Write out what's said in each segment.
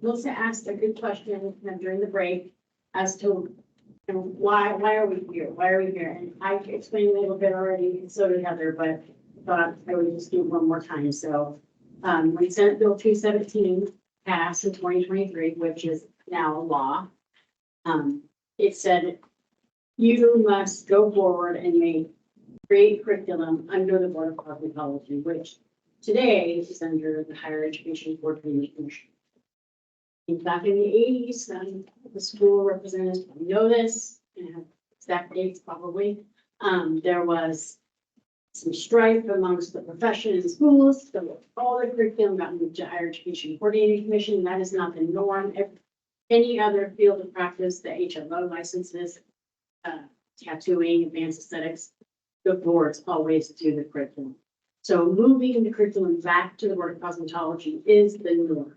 Melissa asked a good question during the break as to why are we here? Why are we here? And I explained a little bit already, and so did Heather, but thought I would just do it one more time. So when Senate Bill 217 passed in 2023, which is now a law, it said you must go forward and create curriculum under the Board of Cosmetology, which today is under the Higher Education Board Commission. Back in the 80s, the school representatives know this, and have exact dates probably. There was some strife amongst the profession and schools. So all the curriculum got moved to Higher Education Coordinating Commission. That is not the norm. Any other field of practice, the HMO licenses, tattooing, advanced aesthetics, the boards always do the curriculum. So moving the curriculum back to the Board of Cosmetology is the norm.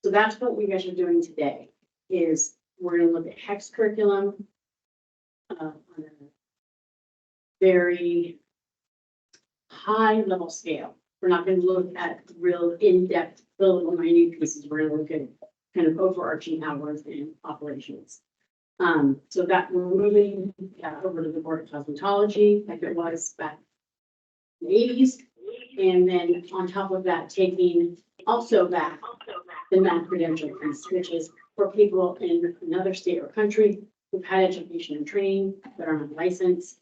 So that's what we guys are doing today, is we're going to look at HEX curriculum on a very high level scale. We're not going to look at real in-depth, little minute pieces. We're going to look at kind of overarching hours and operations. So that we're moving over to the Board of Cosmetology, like it was back in the 80s. And then on top of that, taking also back the non-credential piece, which is for people in another state or country who've had education and training that are not licensed.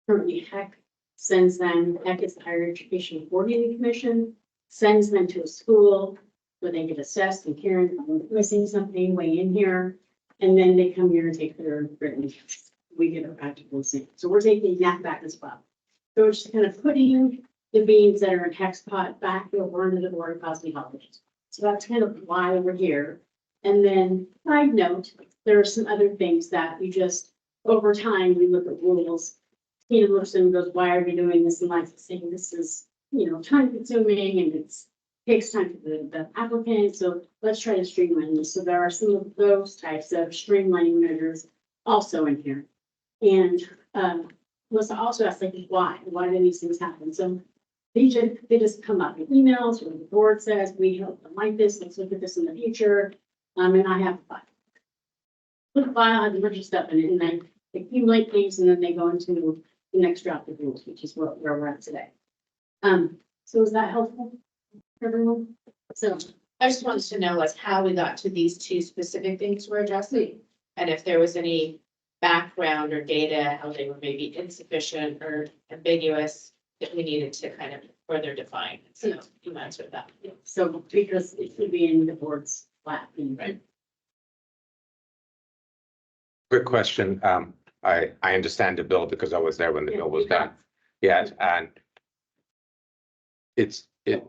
Currently, HEC sends them, HEC is the Higher Education Coordinating Commission, sends them to a school where they get assessed and Karen, I'm missing something way in here. And then they come here and take their written tests. We get a practical exam. So we're taking that back as well. So we're just kind of putting the beans that are in HEX pot back over into the Board of Cosmetology. So that's kind of why we're here. And then side note, there are some other things that we just, over time, we look at rules. Tina looks and goes, why are we doing this? And like saying this is, time consuming and it takes time for the applicant. So let's try to streamline this. So there are some of those types of streamlining measures also in here. And Melissa also asked, like, why do these things happen? So they just come up in emails where the board says, we help them like this, let's look at this in the future. And I have a file. Put a file, has a bunch of stuff in it, and I accumulate things, and then they go into the next draft of rules, which is where we're at today. So is that helpful for everyone? So I just wanted to know like how we got to these two specific things we're addressing, and if there was any background or data, how they were maybe insufficient or ambiguous that we needed to kind of further define. So you answered that. So because it should be in the board's lap. Right. Quick question. I understand the bill because I was there when the bill was done. Yes, and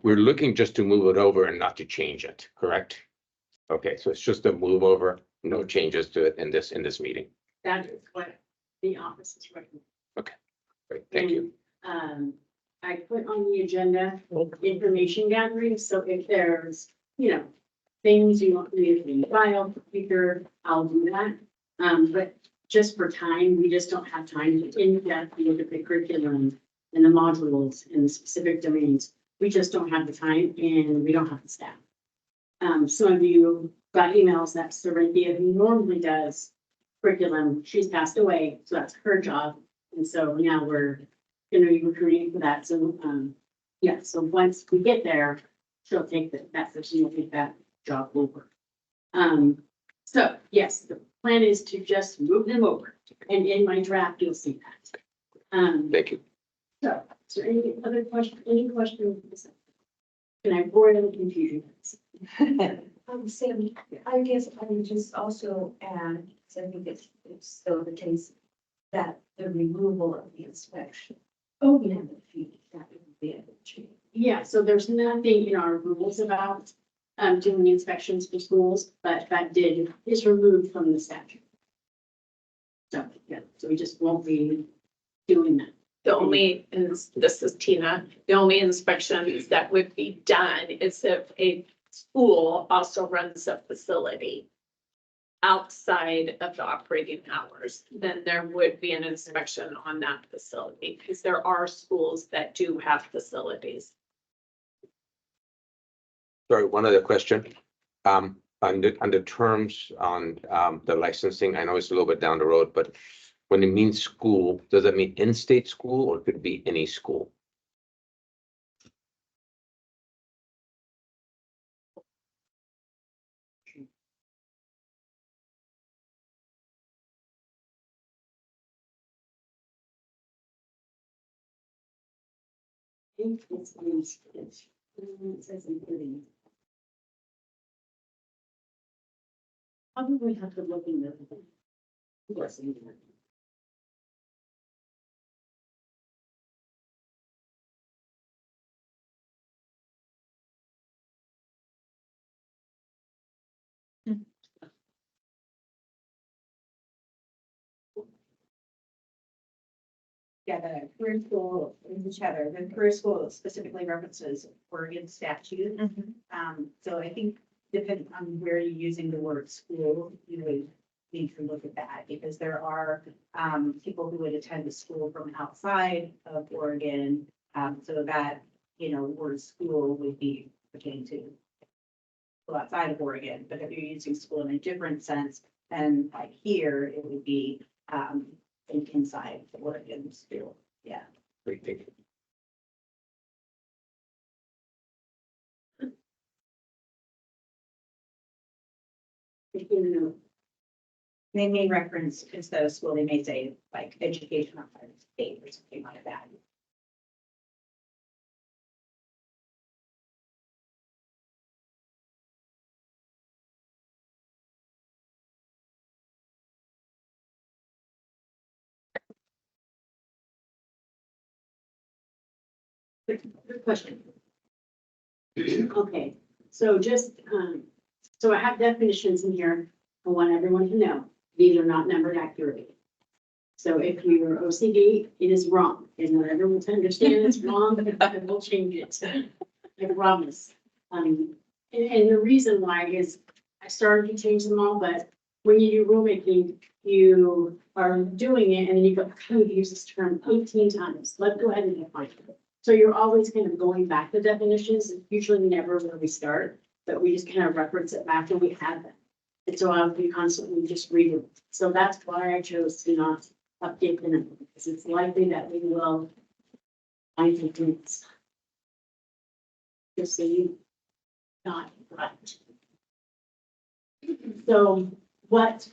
we're looking just to move it over and not to change it, correct? Okay, so it's just a move over, no changes to it in this meeting. That is what the office is recommending. Okay, great, thank you. I put on the agenda information gathering, so if there's, things you want me to file, speaker, I'll do that. But just for time, we just don't have time to in-depth look at the curriculum and the modules and the specific domains. We just don't have the time and we don't have the staff. Some of you got emails that Sarinthia, who normally does curriculum, she's passed away, so that's her job. And so now we're going to be recruiting for that. So so once we get there, she'll take that section, will take that job over. So yes, the plan is to just move them over, and in my draft, you'll see that. Thank you. So is there any other question? Any questions? Can I avoid any confusion? Sam, I guess I would just also add, because I think it's still the case, that the removal of the inspection. Oh, yeah, the fee, that would be a change. Yeah, so there's nothing in our rules about doing inspections for schools, but that is removed from the statute. So, yeah, so we just won't be doing that. The only, and this is Tina, the only inspections that would be done is if a school also runs a facility outside of the operating hours, then there would be an inspection on that facility, because there are schools that do have facilities. Sorry, one other question. under terms on the licensing, I know it's a little bit down the road, but when it means school, does that mean in-state school or could it be any school? I think it says including. Probably have to look in the. Yes, in there. Yeah, the career school, whichever, the career school specifically references Oregon statute. So I think depending on where you're using the word school, you would need to look at that because there are people who would attend a school from outside of Oregon. So that, word school would be pertaining to school outside of Oregon, but if you're using school in a different sense, then like here, it would be inside the Oregon school. Yeah. Great, thank you. They may reference instead of school, they may say like education outside of state or something like that. Good question. Okay, so just, so I have definitions in here. I want everyone to know, these are not numbered accurately. So if you are OCD, it is wrong, and not everyone to understand it's wrong, but we'll change it. I promise. And the reason why is I started to change them all, but when you do rulemaking, you are doing it and then you go, I would use this term 18 times. Let's go ahead and define it. So you're always kind of going back to definitions. It's usually never where we start, but we just kind of reference it back when we have them. And so I'll be constantly just reading. So that's why I chose to not update them because it's likely that we will find things. Just so you not right. So what,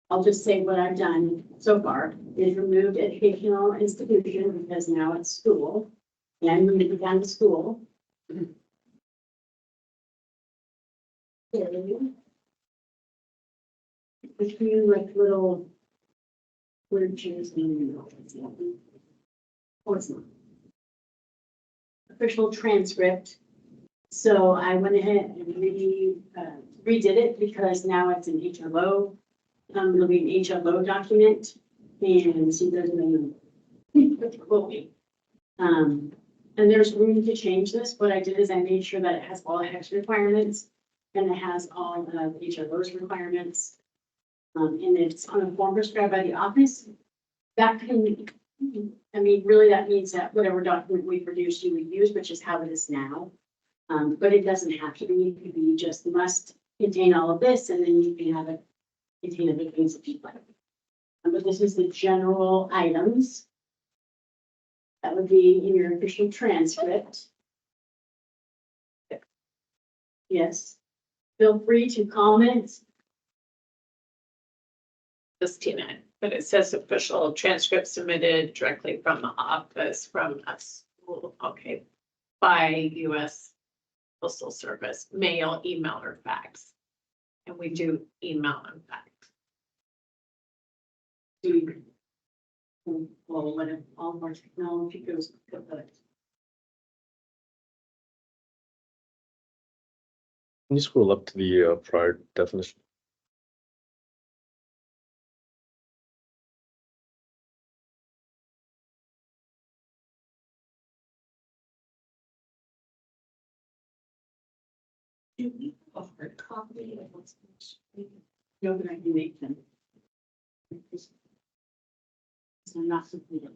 I'll just say what I've done so far is removed educational institution because now it's school. And moved it down to school. Which you like little word choose or it's not. Official transcript. So I went ahead and redid it because now it's an HLO. It'll be an HLO document and so there's no and there's room to change this. What I did is I made sure that it has all the HEX requirements and it has all of HLO's requirements. And it's on a form prescribed by the office. That can, I mean, really that means that whatever document we produce, you would use, which is how it is now. But it doesn't have to be, it could be just must contain all of this and then you can have it contain other things if you'd like. But this is the general items. That would be in your official transcript. Yes. Feel free to comment. This Tina, but it says official transcript submitted directly from the office from a school, okay, by US Postal Service, mail, email, or fax. And we do email and fax. Well, when all of our technology goes, Can you scroll up to the prior definition? do we have a hard copy of what's no, but I can make them. So not completed.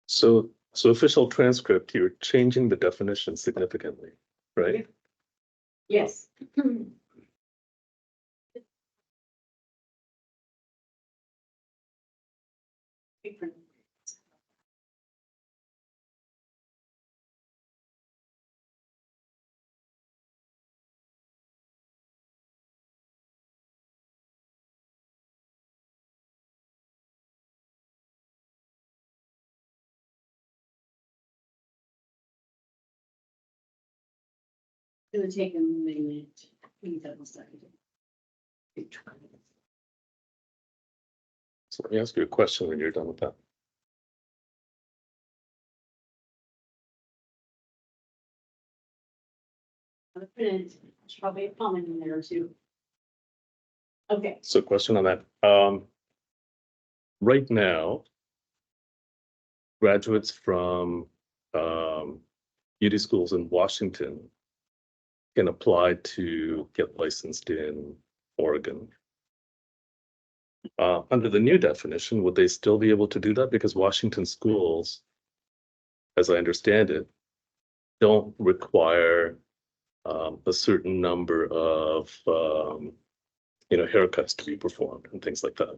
So official transcript, you're changing the definition significantly, right? Yes. It would take a minute. Let me double check it. So let me ask you a question when you're done with that. I'll put in, there's probably a comment in there too. Okay, So question on that. Right now, graduates from beauty schools in Washington can apply to get licensed in Oregon. Under the new definition, would they still be able to do that? Because Washington schools, as I understand it, don't require a certain number of haircuts to be performed and things like that.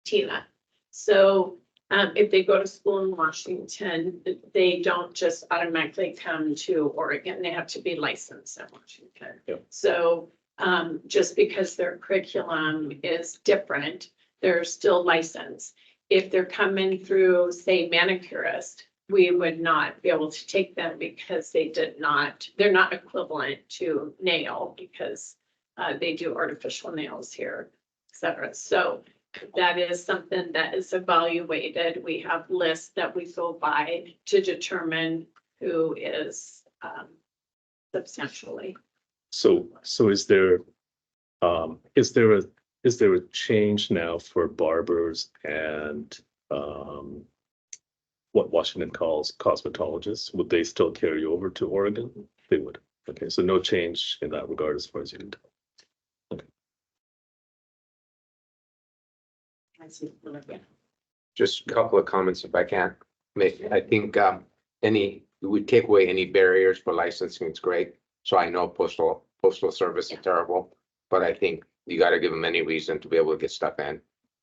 Tina. So if they go to school in Washington, they don't just automatically come to Oregon. They have to be licensed in Washington. Yep. So just because their curriculum is different, they're still licensed. If they're coming through, say, manicurist, we would not be able to take them because they're not equivalent to nail because they do artificial nails here, et cetera. So that is something that is evaluated. We have lists that we go by to determine who is substantially. So is there a change now for barbers and what Washington calls cosmetologists? Would they still carry over to Oregon? They would. Okay, so no change in that regard as far as you can tell. I see. Just a couple of comments if I can make. I think we would take away any barriers for licensing. It's great. So I know postal service is terrible, but I think you got to give them any reason to be able to get stuff in.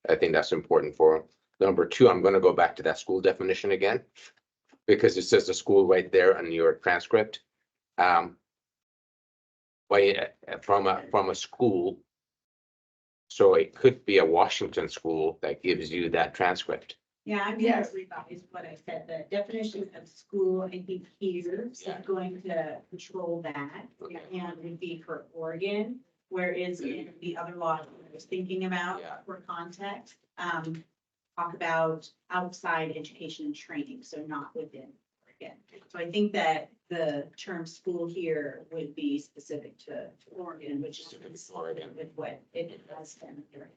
I think that's important for them. Number two, I'm going to go back to that school definition again, because it says the school right there on your transcript. From a school. So it could be a Washington school that gives you that transcript. Yeah, I'm gonna revise what I said. The definition of school, I think here is going to control that. And would be for Oregon, whereas in the other law I was thinking about Yeah. for context, talk about outside education and training, so not within Oregon. So I think that the term school here would be specific to Oregon, which is consistent with what it has been here.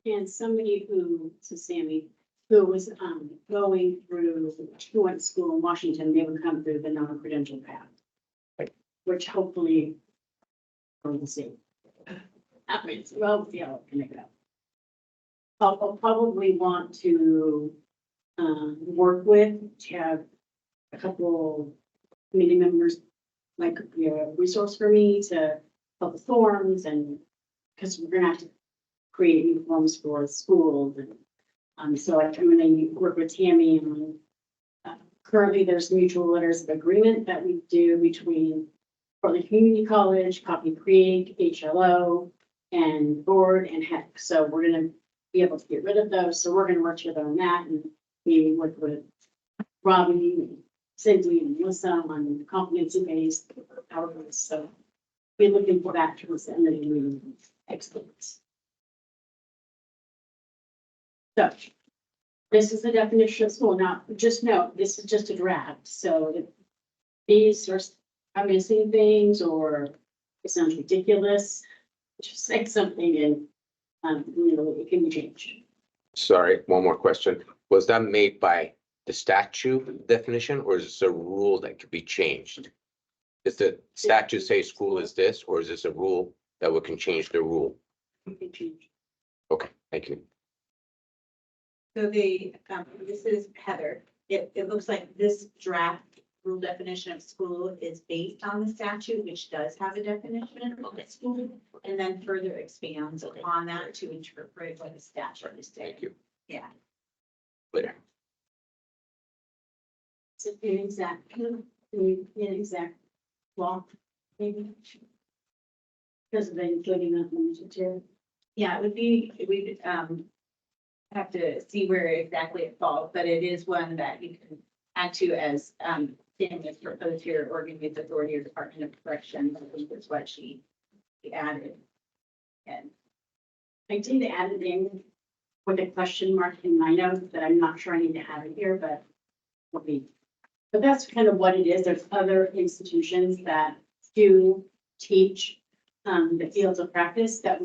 And somebody Sammy, who was going through, who went to school in Washington, they would come through the non-credential path. Right. Which hopefully we'll see. That means, well, yeah, can make it up. I'll probably want to work with, to have a couple committee members, like a resource for me to help with forms and, because we're gonna have to create new forms for schools and so I'm gonna work with Tammy on currently there's mutual letters of agreement that we do between Portland Community College, Coffee Creek, HLO, and board and HEC. So we're gonna be able to get rid of those. So we're gonna work together on that and maybe work with Robbie, and Cindy, and Melissa on competency-based outreach. So be looking for that towards the end of the meeting. Excellent. So this is the definition of school. Now, just note, this is just a draft. So if these are missing things or it sounds ridiculous, just say something and it can be changed. Sorry, one more question. Was that made by the statute definition or is this a rule that could be changed? Does the statute say school is this, or is this a rule that we can change the rule? It can change. Okay, thank you. So this is Heather. It looks like this draft rule definition of school is based on the statute, which does have a definition of school, and then further expands upon that to interpret what the statute is saying. Thank you. Yeah. Later. It's an inexact law, maybe. Because of the including that limited to. Yeah, it would be, have to see where exactly it falls, but it is one that you can add to as, Sam has proposed here, Oregon Youth Authority or Department of Corrections, I think is what she added. And I did add it in with a question mark in my notes that I'm not sure I need to add it here, but but that's kind of what it is. There's other institutions that do teach the fields of practice that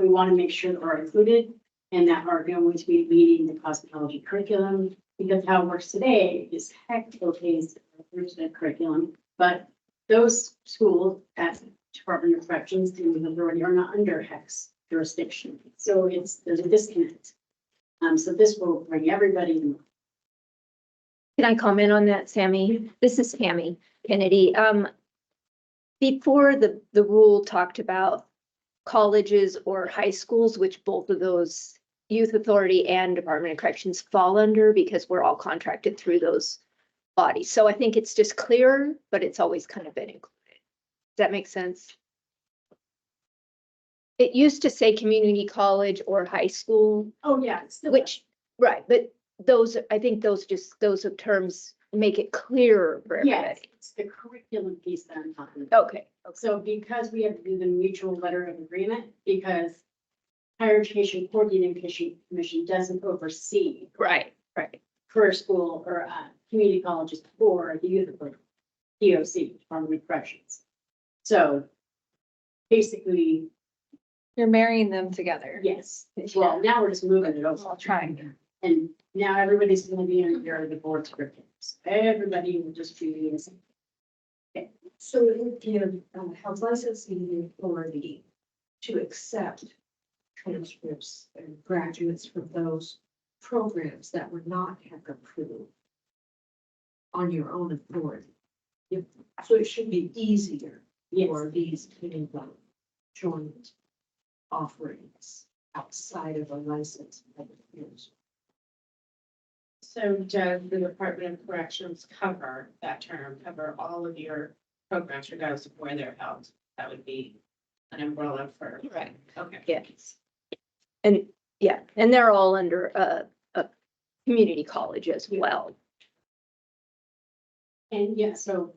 we want to make sure that are included and that are going to be meeting the cosmetology curriculum. Because how it works today is heck okays the curriculum, but those schools at Department of Corrections and the authority are not under HEC's jurisdiction. So there's a disconnect. So this will bring everybody in. Can I comment on that, Sammy? This is Tammy Kennedy. Before the rule talked about colleges or high schools, which both of those Youth Authority and Department of Corrections fall under because we're all contracted through those bodies. So I think it's just clearer, but it's always kind of been included. Does that make sense? It used to say community college or high school, Oh, yeah. It's still which, right, but those, I think those terms make it clearer for yes, everybody. it's the curriculum piece that I'm talking about. Okay. So because we have to do the mutual letter of agreement, because Higher Education Coordinating Commission doesn't oversee Right. career school or community colleges or the youth authority, DOC, Department of Corrections. So basically, You're marrying them together. yes, well, now we're just moving it over. I'll try. And now everybody's gonna be under the board's curriculums. Everybody will just be doing the same. So it would give health licensing authority to accept transcripts and graduates from those programs that were not HEC approved on your own authority. So it should be easier Yes, for these kind of joint offerings outside of a license. So does the Department of Corrections cover that term, cover all of your programs regardless of where they're held? That would be an umbrella for. Right. Okay. Yes. And yeah, and they're all under a community college as well. and yeah, so,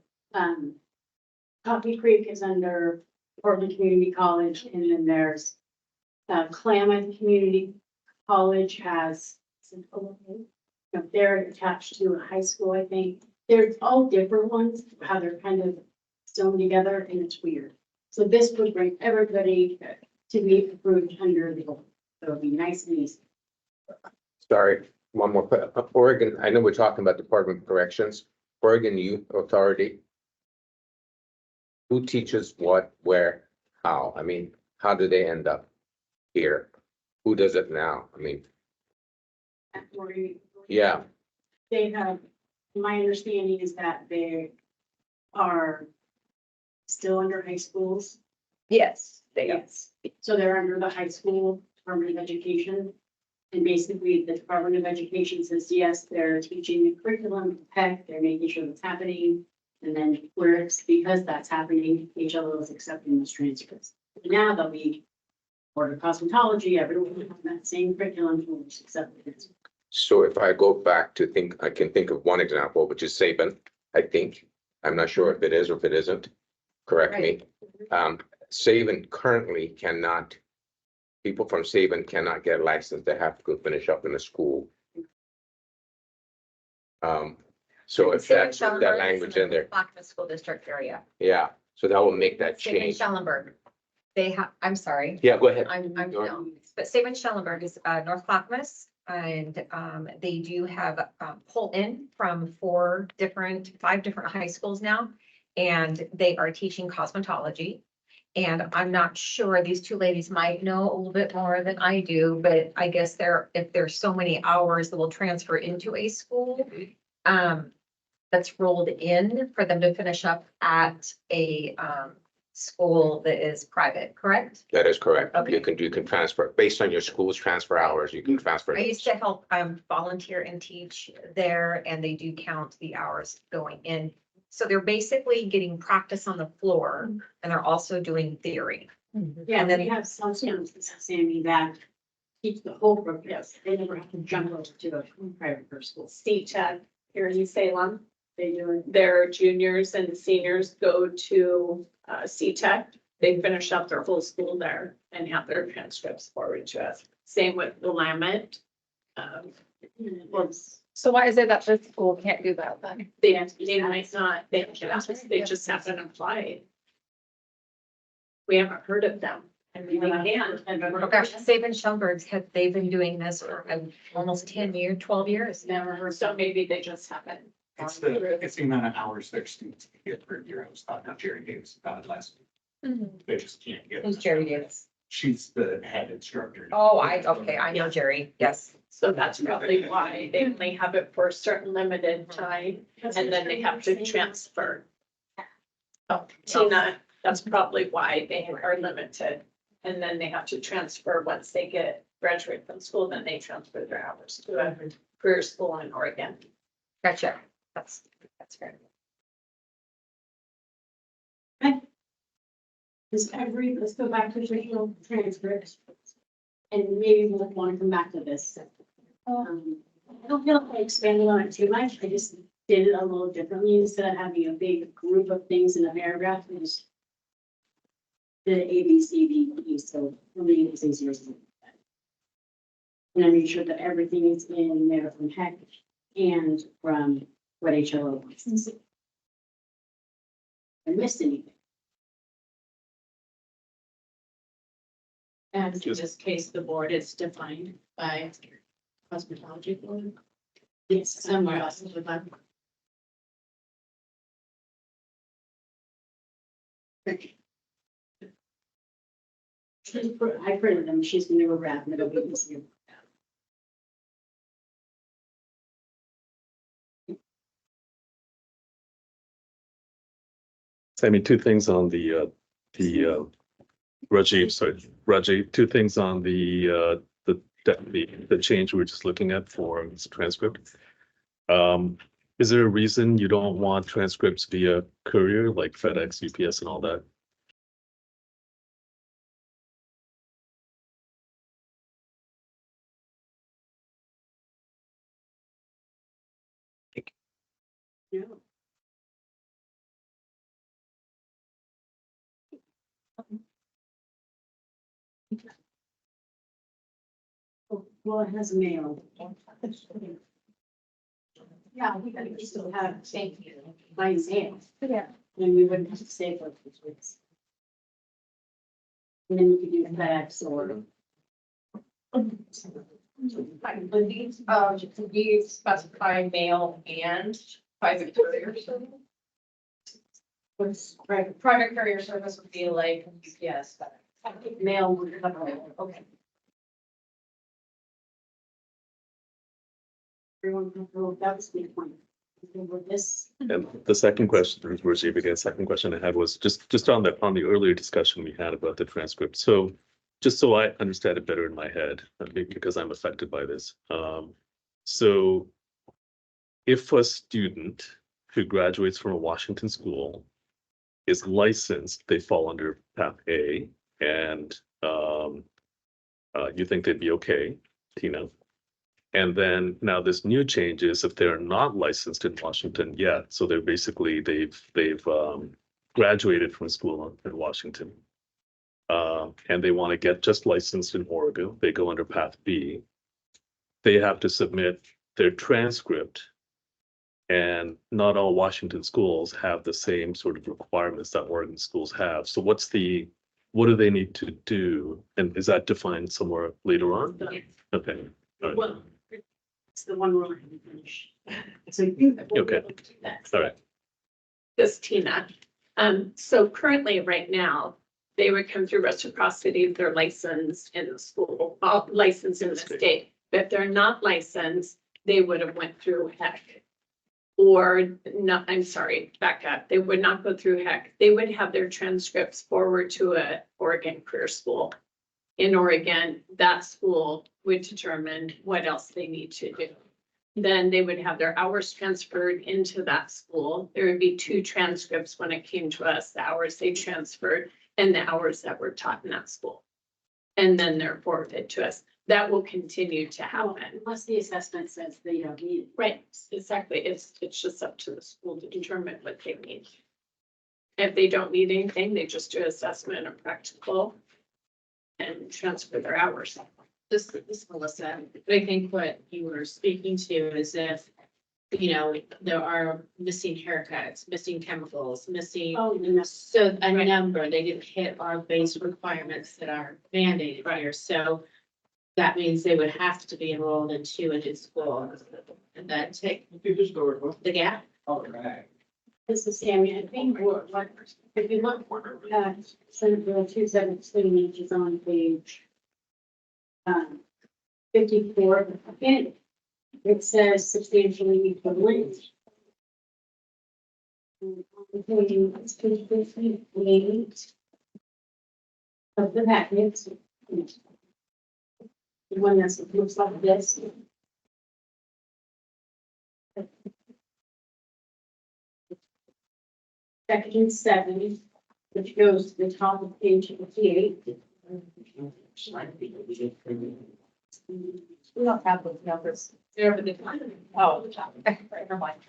Coffee Creek is under Portland Community College, and then there's Klamath Community College has, they're attached to a high school, I think. They're all different ones, how they're kind of sewn together, and it's weird. So this would bring everybody to be approved under the old. So it'll be nice and easy. Sorry, one more, Oregon, I know we're talking about Department of Corrections, Oregon Youth Authority. Who teaches what, where, how? I mean, how do they end up here? Who does it now? I mean, yeah, They have, my understanding is that they are still under high schools. Yes, they are. Yes, so they're under the high school Department of Education. And basically, the Department of Education says, yes, they're teaching the curriculum, heck, they're making sure that's happening. And then where it's because that's happening, HLO is accepting those transcripts. And now they'll be Board of Cosmetology, everyone will have that same curriculum, will just accept it. so if I go back to think, I can think of one example, which is Saban, I think. I'm not sure if it is or if it isn't. Correct me. Saban currently cannot, people from Saban cannot get a license. They have to go finish up in a school. So if that's that language in there, Clackamas School District area. yeah, so that will make that Saban change. Schellenberg. They have, I'm sorry, Yeah, go ahead. I'm, Go ahead. no, but Saban Schellenberg is North Clackamas. And they do have pull in from 5 different high schools now. And they are teaching cosmetology. And I'm not sure, these two ladies might know a little bit more than I do, but I guess if there's so many hours that will transfer into a school, that's rolled in for them to finish up at a school that is private, correct? That is correct. Okay. You can transfer based on your school's transfer hours, you can transfer. I used to help volunteer and teach there, and they do count the hours going in. So they're basically getting practice on the floor, and they're also doing theory. Yeah, And then- we have some students, Sammy, that teach the whole program. Yes, they never have to jump over to a private first school. C-Tech here in Salem. They do it. Their juniors and seniors go to C-Tech. They finish up their whole school there and have their transcripts forwarded to us. Same with Willamette. So why is it that this school can't do that then? They might not, they just haven't applied. We haven't heard of them. I mean, they can. Oh gosh, Saban Schoenberg's they've been doing this for almost 10 years, 12 years. Never heard, so maybe they just haven't. It's the amount of hours their students get per year. I was talking to Jerry Davis about it last week. They just can't get. Who's Jerry Davis? She's the head instructor. Oh, okay, I know Jerry, yes. So that's probably why they only have it for a certain limited time and then they have to transfer. Oh, Tina, that's probably why they are limited. And then they have to transfer once they graduate from school, then they transfer their hours to a career school in Oregon. Gotcha. That's fair. Let's go back to traditional transcripts. And maybe we'll want to come back to this. I don't feel like I expanded on it too much. I just did it a little differently instead of having a big group of things in a paragraph. I just did A, B, C, D, E. So for me, it's easier. And I made sure that everything is in there from HEC and from what HLO wants to see. I missed anything. And in this case, the board is defined by cosmetology board. Yes, Somewhere else in the book. I printed them. She's gonna go grab them. It'll be easier. I mean, two things on Rajiv, two things on the change we were just looking at for this transcript. Is there a reason you don't want transcripts via courier, like FedEx, UPS and all that? Yeah. Well, it has mail. Yeah, we could still have by mail. Yeah. And we wouldn't have to say for this weeks. And then you could do FedEx or. Could we specify mail and private courier service? What's right, Private courier service would be like UPS, but mail would cover it. okay. Everyone can go, that was the point. With this, And the second question, Rajiv, again, second question I had was just on the earlier discussion we had about the transcript. So just so I understand it better in my head, because I'm affected by this. So if a student who graduates from a Washington school is licensed, they fall under path A, and you think they'd be okay, Tina? And then now this new change is if they're not licensed in Washington yet, so they're basically they've graduated from school in Washington. And they want to get just licensed in Oregon, they go under path B. They have to submit their transcript. And not all Washington schools have the same sort of requirements that Oregon schools have. So what do they need to do? And is that defined somewhere later on? Okay. All right. well, it's the one rule I didn't finish. So you. Okay. All right. This Tina. So currently, right now, they would come through reciprocity if they're licensed in the school, licensed in the state. But if they're not licensed, they would have went through HEC. Or no, I'm sorry, back up. They would not go through HEC. They would have their transcripts forward to a Oregon career school. In Oregon, that school would determine what else they need to do. Then they would have their hours transferred into that school. There would be 2 transcripts when it came to us, the hours they transferred and the hours that were taught in that school. And then they're forwarded to us. that will continue to Well, happen. unless the assessment says they don't need it. Right, exactly. It's just up to the school to determine what they need. If they don't need anything, they just do assessment and practical and transfer their hours. This is Melissa. I think what you were speaking to is if, you know, there are missing haircuts, missing chemicals, missing. Oh, no. So a Right. number, they didn't hit our base requirements that are mandated here, so. That means they would have to be enrolled into a new school and then take You just go with the gap. all right. This is Sammy, I think what, if you look at Senate Bill 217, which is on page 54, it says substantially equivalent. It's page 58 of the packet. The one that looks like this. Section 7, which goes to the top of page 58. We don't have those numbers. They're over the top. Oh, never mind.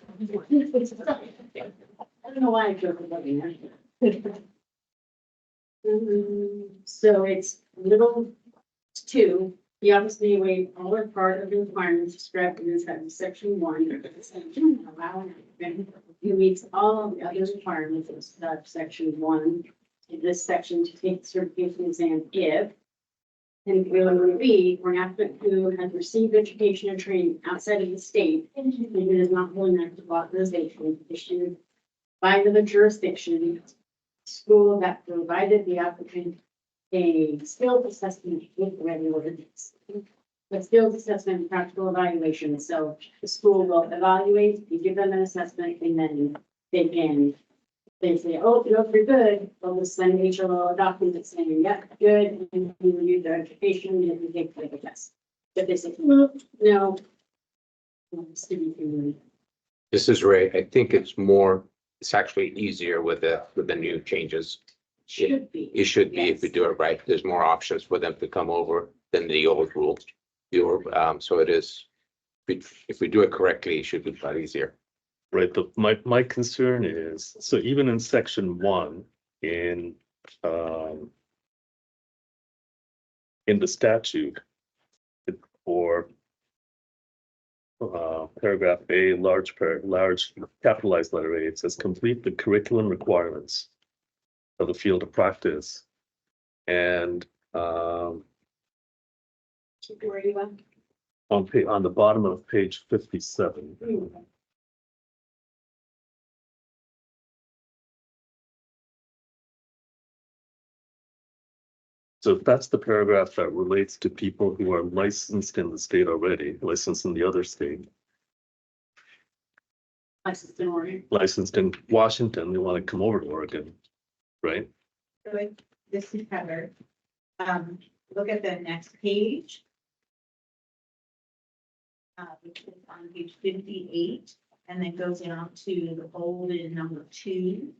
I don't know why I took it looking at it. So it's little 2, the office may waive all or part of the requirements described in this section 1. Allowing who meets all of the other requirements of section 1 in this section to take the certification exam if. And it B, for an applicant who has received education and training outside of the state and who is not holding active authorization issued by the jurisdiction school that provided the applicant a skills assessment with regular visits. The skills assessment and practical evaluation. So the school will evaluate, you give them an assessment, and then they can, they say, oh, you're good. They'll just send each a little document saying, yeah, good, and you review their education, and you take the test. If they say, no. This is Ray. I think it's actually easier with the new changes. Should be. It should be if we do it right. There's more options for them to come over than the old rules. So it is, if we do it correctly, it should be a lot easier. Right, my concern is, so even in section 1, in the statute, for paragraph A, large capitalized letter A, it says complete the curriculum requirements of the field of practice. And Where you at? on the bottom of page 57. So that's the paragraph that relates to people who are licensed in the state already, licensed in the other state, Licensed in Oregon. licensed in Washington, they want to come over to Oregon, right? Good. This is Heather. Look at the next page. Which is on page 58, and then goes down to the bolded number 2.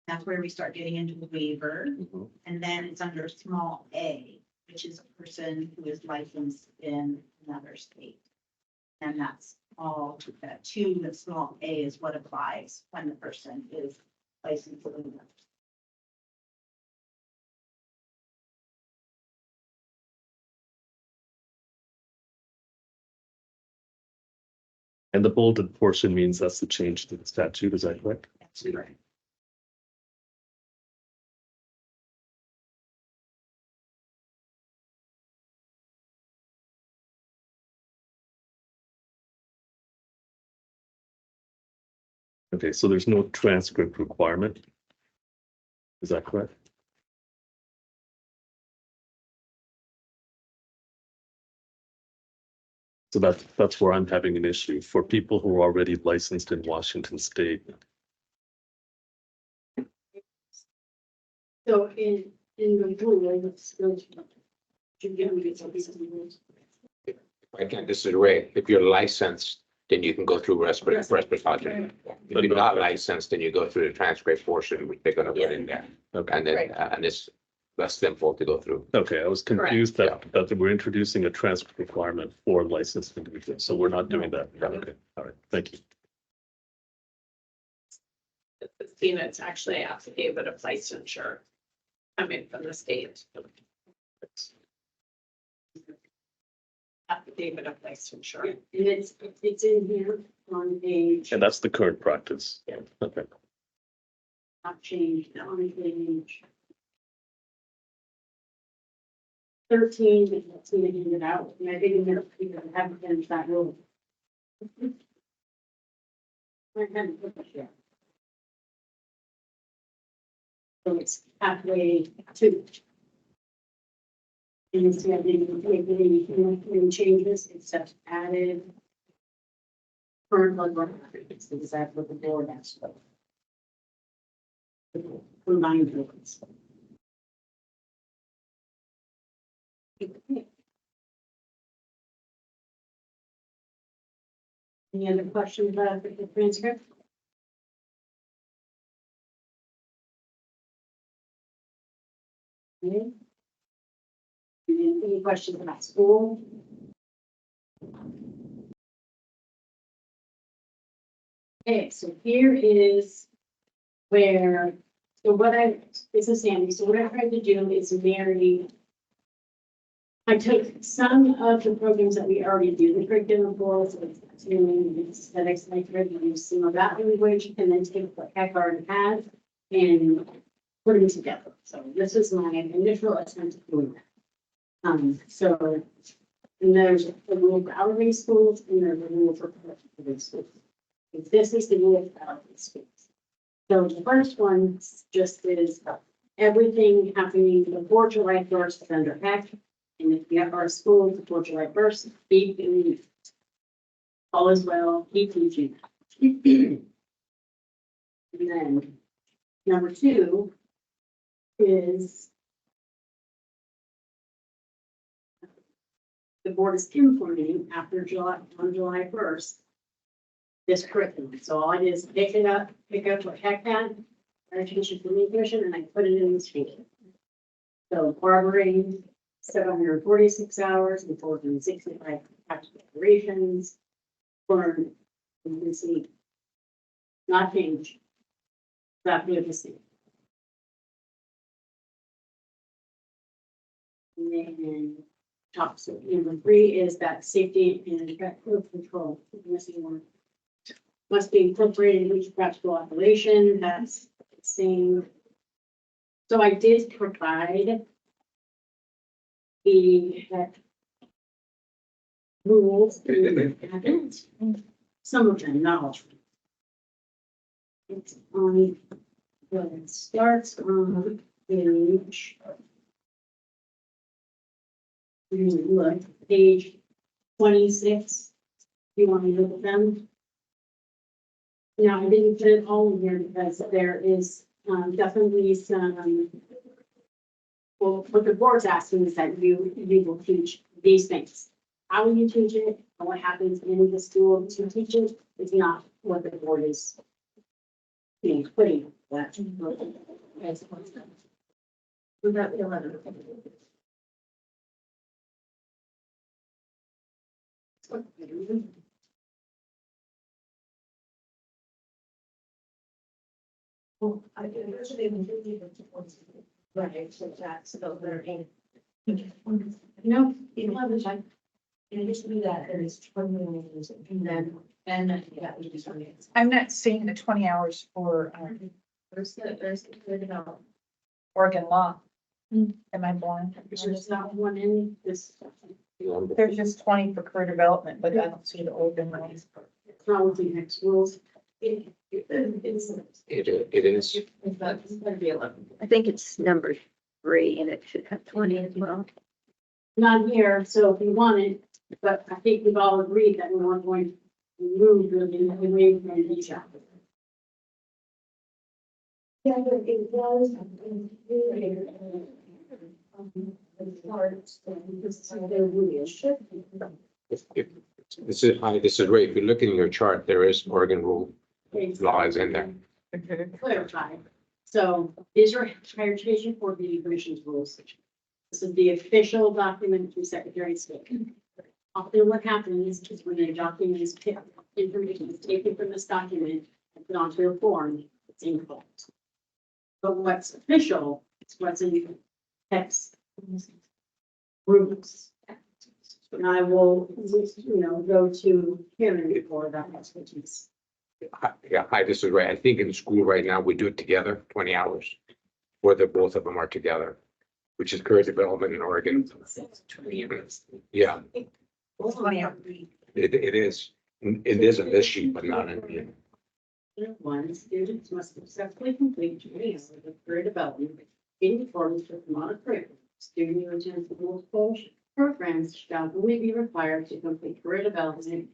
That's where we start getting into the waiver. Mhm. And then it's under small a, which is a person who is licensed in another state. And that's all, that 2, the small a is what applies when the person is licensed in another. And the bolded portion means that's the change to the statute, is that correct? That's correct. Okay, so there's no transcript requirement. Is that correct? So that's where I'm having an issue for people who are already licensed in Washington State. So in the rule, it's going to. You get me some pieces of rules. Again, this is Ray. If you're licensed, then you can go through respiratory. If you're not licensed, then you go through the transcript portion, which they're gonna put in there. Okay. And then, Right. and this, less simple to go through. Okay, I was confused that we're introducing a transcript requirement for licensed individuals, so we're not doing that. Okay, all right, thank you. Tina, it's actually affidavit of licensure coming from the state. Affidavit of licensure. And it's in here on page, And that's the current practice. Okay, not changed, on page 13, it's gonna hand it out, and I didn't get it because I haven't finished that rule. I haven't put it yet. So it's halfway to. And you see, I didn't make any changes, except added current blood work records, because that's what the board asked for. Combined records. Any other questions about the transcript? Okay. Any questions about school? Okay, so here is where, this is Sandy, so what I tried to do is marry. I took some of the programs that we already do, the curriculum goals, aesthetics, I tried to use some of that language, and then take what Heck already had and put them together. So this is my initial attempt at doing that. So, and there's a rule for hourly schools, and there's a rule for public schools. And this is the rule for hourly schools. So the first one just is everything happening before July 1st is under Heck. And if we have our schools before July 1st, keep doing it. All is well, keep teaching. And then number 2 is the board is implementing on July 1st, this curriculum. So all I did is pick up what Heck had, Education for Me Commission, and I put it in the stream. So barbering, 746 hours and 465 practical operations for, you can see, not change. That good to see. And then top, so number 3 is that safety and effective control. Missing one. Must be incorporated in each practical operation. That's the same. So I did provide the rules. Some of them, not all. It's on, well, it starts on page. Look, page 26. You want me to look at them? Now, I didn't put it all in here because there is definitely some. Well, what the board's asking is that you will teach these things. How will you teach it? And what happens in the school to teach it is not what the board is putting that. Would that be 11? Well, I can usually leave it to right, so that's so they're in. No, you have the time. And just do that, there is 20 minutes, and then, yeah, we just. I'm not seeing the 20 hours for, There's the about. Oregon law. Am I blind? There's not one in this. There's just 20 for career development, but I don't see the Oregon law. It's not with the next rules. It's. It is. It's gonna be 11. I think it's number 3 and it should have 20 as well. Not here, so if you want it, but I think we've all agreed that we weren't going to move really away from each other. Yeah, but it was. This is high, this is right. If you look in your chart, there is Oregon rule law is in there. Clarify. So these are higher education for the commission's rules. This is the official document from Secretary of State. Often what happens is when a document is picked, information is taken from this document and put onto a form, it's incorrect. But what's official is what's in the text rules. And I will, go to Karen for that expertise. Yeah, hi, this is Ray. I think in school right now, we do it together, 20 hours. Whether both of them are together, which is career development in Oregon. Yeah, it is. It is in this sheet, but not in. One, students must successfully complete training of career development in accordance with the model curriculum. Student who attends multiple programs shall only be required to complete career development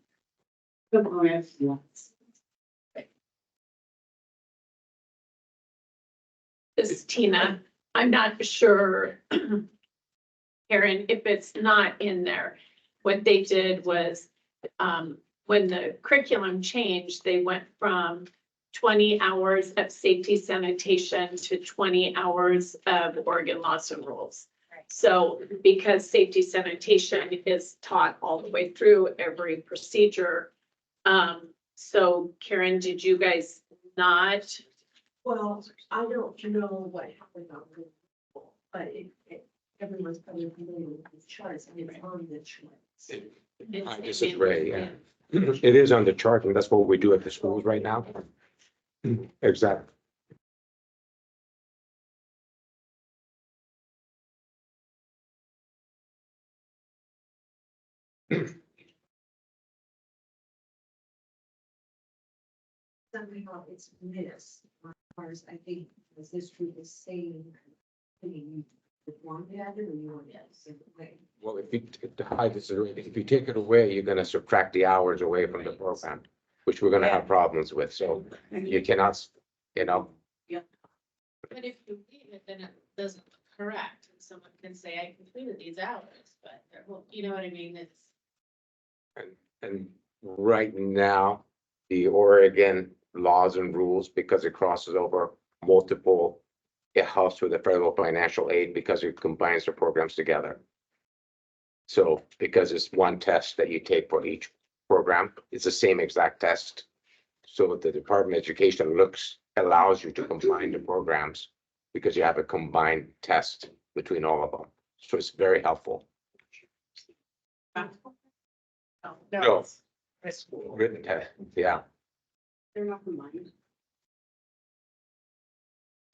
components once. This is Tina. I'm not sure, Karen, if it's not in there. What they did was, when the curriculum changed, they went from 20 hours of safety sanitation to 20 hours of Oregon laws and rules. So because safety sanitation is taught all the way through every procedure. So Karen, did you guys not? Well, I don't know what happened on the, but everyone's probably familiar with the charts, and it's on the charts. Hi, this is Ray, yeah. It is on the chart, and that's what we do at the schools right now. Exactly. Somehow it's missed, as far as I think, because this group is saying, I mean, the form had it, or you want it? Well, hi, this is Ray. If you take it away, you're gonna subtract the hours away from the program, which we're gonna have problems with. So you cannot, But if you leave it, then it doesn't look correct, and someone can say, I completed these hours, but, you know what I mean, it's. And right now, the Oregon laws and rules, because it crosses over multiple, it helps with the federal financial aid because it combines the programs together. So because it's one test that you take for each program, it's the same exact test. So the Department of Education allows you to combine the programs because you have a combined test between all of them. So it's very helpful. No. Written test, yeah. They're not combined.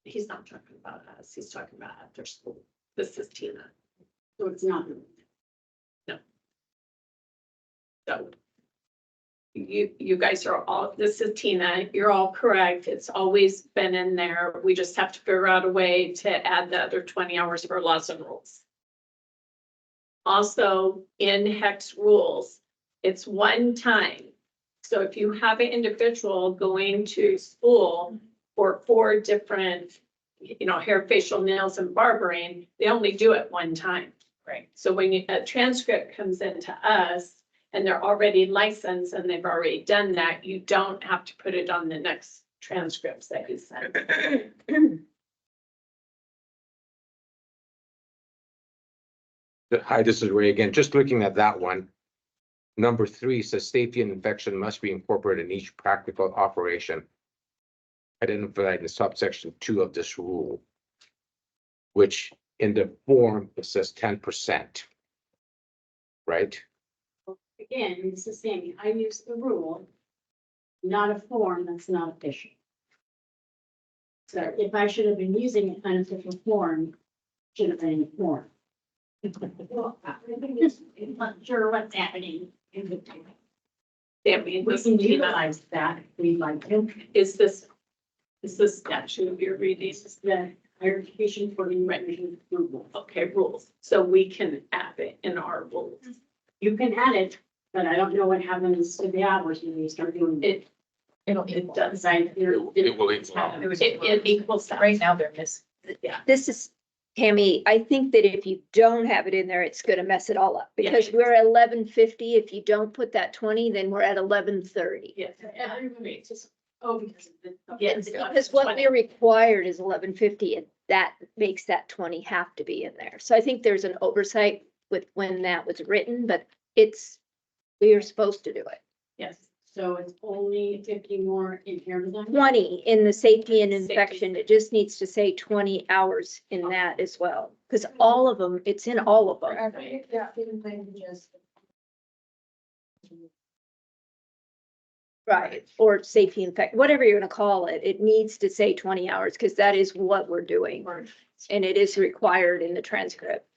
He's not talking about us. He's talking about after school. This is Tina. So it's not. So you guys are all, this is Tina, you're all correct. It's always been in there. We just have to figure out a way to add the other 20 hours for laws and rules. Also in HEX rules, it's one time. So if you have an individual going to school for 4 different, hair, facial, nails, and barbering, they only do it one time. Right. So when a transcript comes into us, and they're already licensed and they've already done that, you don't have to put it on the next transcripts that you send. Hi, this is Ray again. Just looking at that one. Number 3 says safety and infection must be incorporated in each practical operation identified in subsection 2 of this rule, which in the form, it says 10%. Right? Again, it's the same. I use the rule, not a form that's not official. So if I should have been using an unofficial form, should have been a form. Well, I'm not sure what's happening. Sammy, We this can Tina, utilize that if we'd like to. is this statute you're reading? This is the higher education for the written approval. Okay, rules. So we can add it in our rules. You can add it, but I don't know what happens to the hours when you start doing it. It does. Decide It will equal out. It equals that. Right now, they're missing. Yeah. This is, Tammy, I think that if you don't have it in there, it's gonna mess it all up, because Yeah. we're at 11:50. If you don't put that 20, then we're at 11:30. Yes, everybody, just Oh, because of the. Yes. Because what we're required is 1150, and that makes that 20 have to be in there. So I think there's an oversight with when that was written, but we are supposed to do it. Yes, so it's only 50 more in here design. 20 in the safety and Safety. inspection, it just needs to say 20 hours in that as well. Because all of them, it's in all of them. Yeah. Languages. Right, or safety infect, whatever you're gonna call it, it needs to say 20 hours, because that is what we're doing. And it is required in the transcript.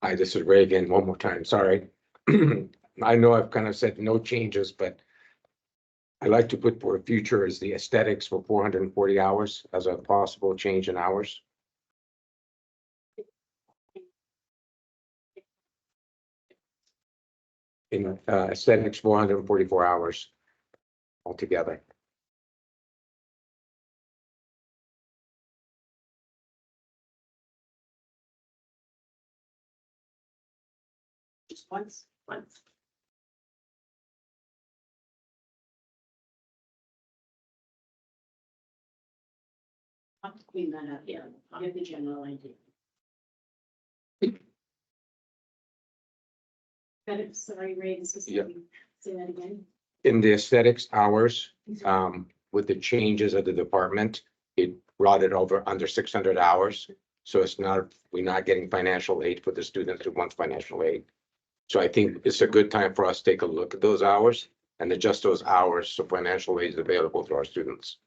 Hi, this is Ray again, one more time, sorry. I know I've kind of said no changes, but I like to put for future is the aesthetics for 440 hours as a possible change in hours. In aesthetics, 444 hours altogether. Just once. I'll have to clean that up, yeah, I'll get the general idea. But sorry, Ray, this is. Yep. Say that again. In the aesthetics hours, with the changes of the department, it brought it over under 600 hours. So it's not, we're not getting financial aid for the students who want financial aid. So I think it's a good time for us to take a look at those hours and adjust those hours so financial aid is available to our students.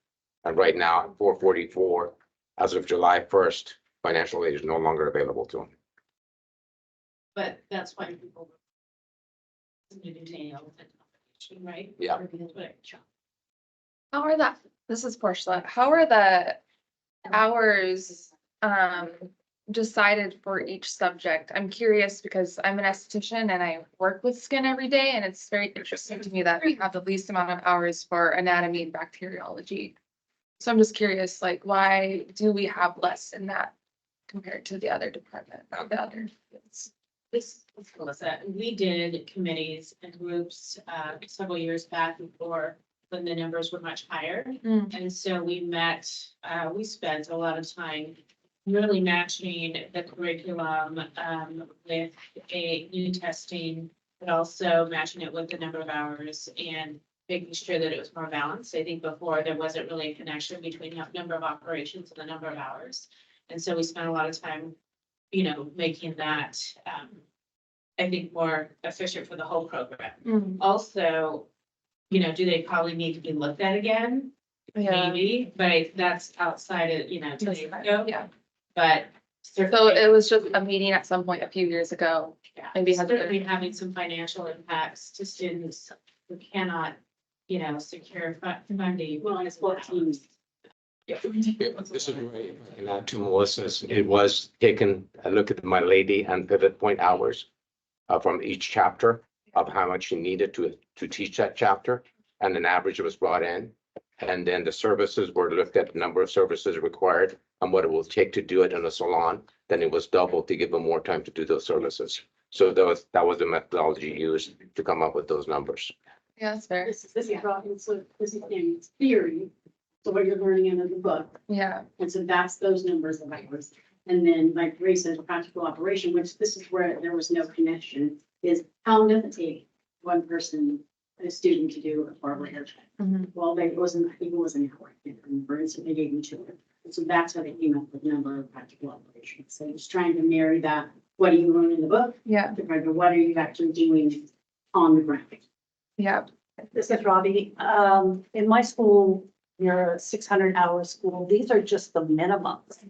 And right now, at 444, as of July 1st, financial aid is no longer available to them. But that's why people. Right? Yeah. How are this is Portia, how are the hours decided for each subject? I'm curious because I'm an esthetician and I work with skin every day, and it's very interesting to me that we have the least amount of hours for anatomy and bacteriology. So I'm just curious, like, why do we have less in that compared to the other department, the other fields? This, Melissa, we did committees and groups several years back before, when the numbers were much higher. And so we met, we spent a lot of time really matching the curriculum with a new testing, but also matching it with the number of hours and making sure that it was more balanced. I think before there wasn't really a connection between the number of operations and the number of hours. And so we spent a lot of time, making that, I think, more efficient for the whole program. Also, do they probably need to be looked at again? Yeah. Maybe, but that's outside of, today's scope. Yeah. But So certainly, it was just a meeting at some point a few years ago. yeah, maybe has been- certainly having some financial impacts to students who cannot, secure funding. Well, it's 14. Yeah, this is great. And add to Melissa's, it was taken a look at my lady and pivot point hours from each chapter of how much you needed to teach that chapter. And an average was brought in. And then the services were looked at, the number of services required and what it will take to do it in a salon. Then it was doubled to give them more time to do those services. So that was the methodology used to come up with those numbers. Yeah, that's fair. This is drawing, so this is in theory, so what you're learning in the book. Yeah. And so that's those numbers of hours. And then like Ray said, practical operation, which this is where there was no connection, is how long does it take one person, a student, to do a barber haircut? Well, it wasn't, I think it was an hour, and for instance, they gave me 2 hours. And so that's how they came up with the number of practical operations. So just trying to marry that, what do you learn in the book? Yeah. Compared to what are you actually doing on the ground? Yeah. This is Robbie. In my school, you're a 600-hour school. These are just the minimums.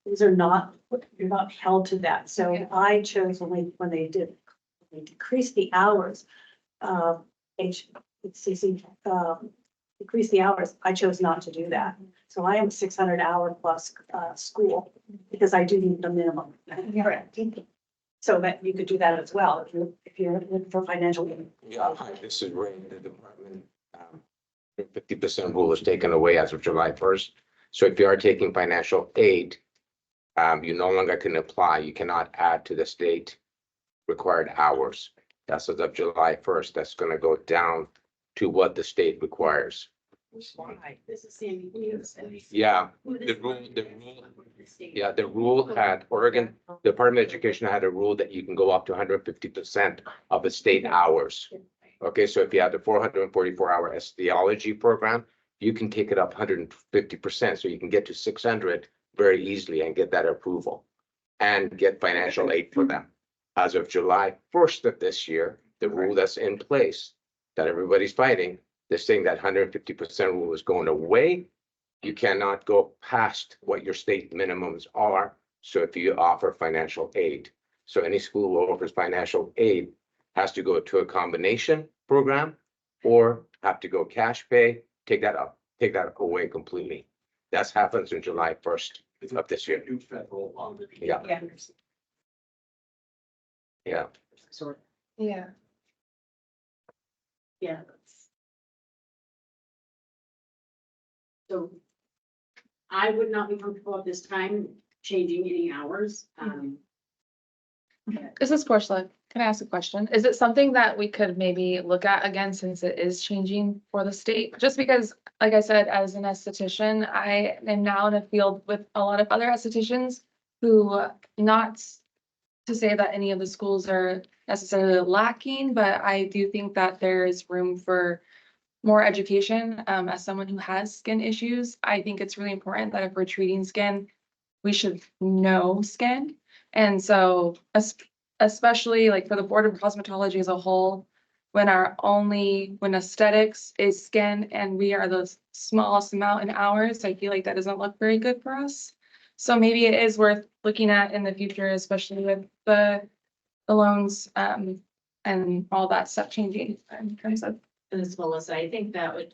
These are not, you're not held to that. So Yeah. I chose when they decreased the hours, decrease the hours, I chose not to do that So I am 600-hour plus school because I do need the minimum. Correct. So that you could do that as well if you're looking for financial aid. Yeah, hi, this is Ray, the department. 50% rule is taken away as of July 1st. So if you are taking financial aid, you no longer can apply. You cannot add to the state required hours. That's as of July 1st. That's going to go down to what the state requires. Why? This is Sandy. Williams. Yeah, the rule had Oregon Department of Education had a rule that you can go up to 150% of the state hours. Okay, so if you have the 444-hour theology program, you can take it up 150%. So you can get to 600 very easily and get that approval and get financial aid for them. As of July 1st of this year, the rule that's in place that everybody's fighting, they're saying that 150% rule is going away. You cannot go past what your state minimums are. So if you offer financial aid, so any school who offers financial aid has to go to a combination program or have to go cash pay, take that away completely. That happens in July 1st of this year. New federal law. Yeah. Yeah. Yeah. Yeah. Yeah. So I would not be comfortable at this time changing any hours. This is Portia. Can I ask a question? Is it something that we could maybe look at again since it is changing for the state? Just because, like I said, as an esthetician, I am now in a field with a lot of other estheticians who, not to say that any of the schools are necessarily lacking, but I do think that there is room for more education. As someone who has skin issues, I think it's really important that if we're treating skin, we should know skin. And so especially like for the Board of Cosmetology as a whole, when aesthetics is skin and we are the smallest amount in hours, I feel like that doesn't look very good for us. So maybe it is worth looking at in the future, especially with the loans and all that stuff changing in terms of. And this Melissa, I think that would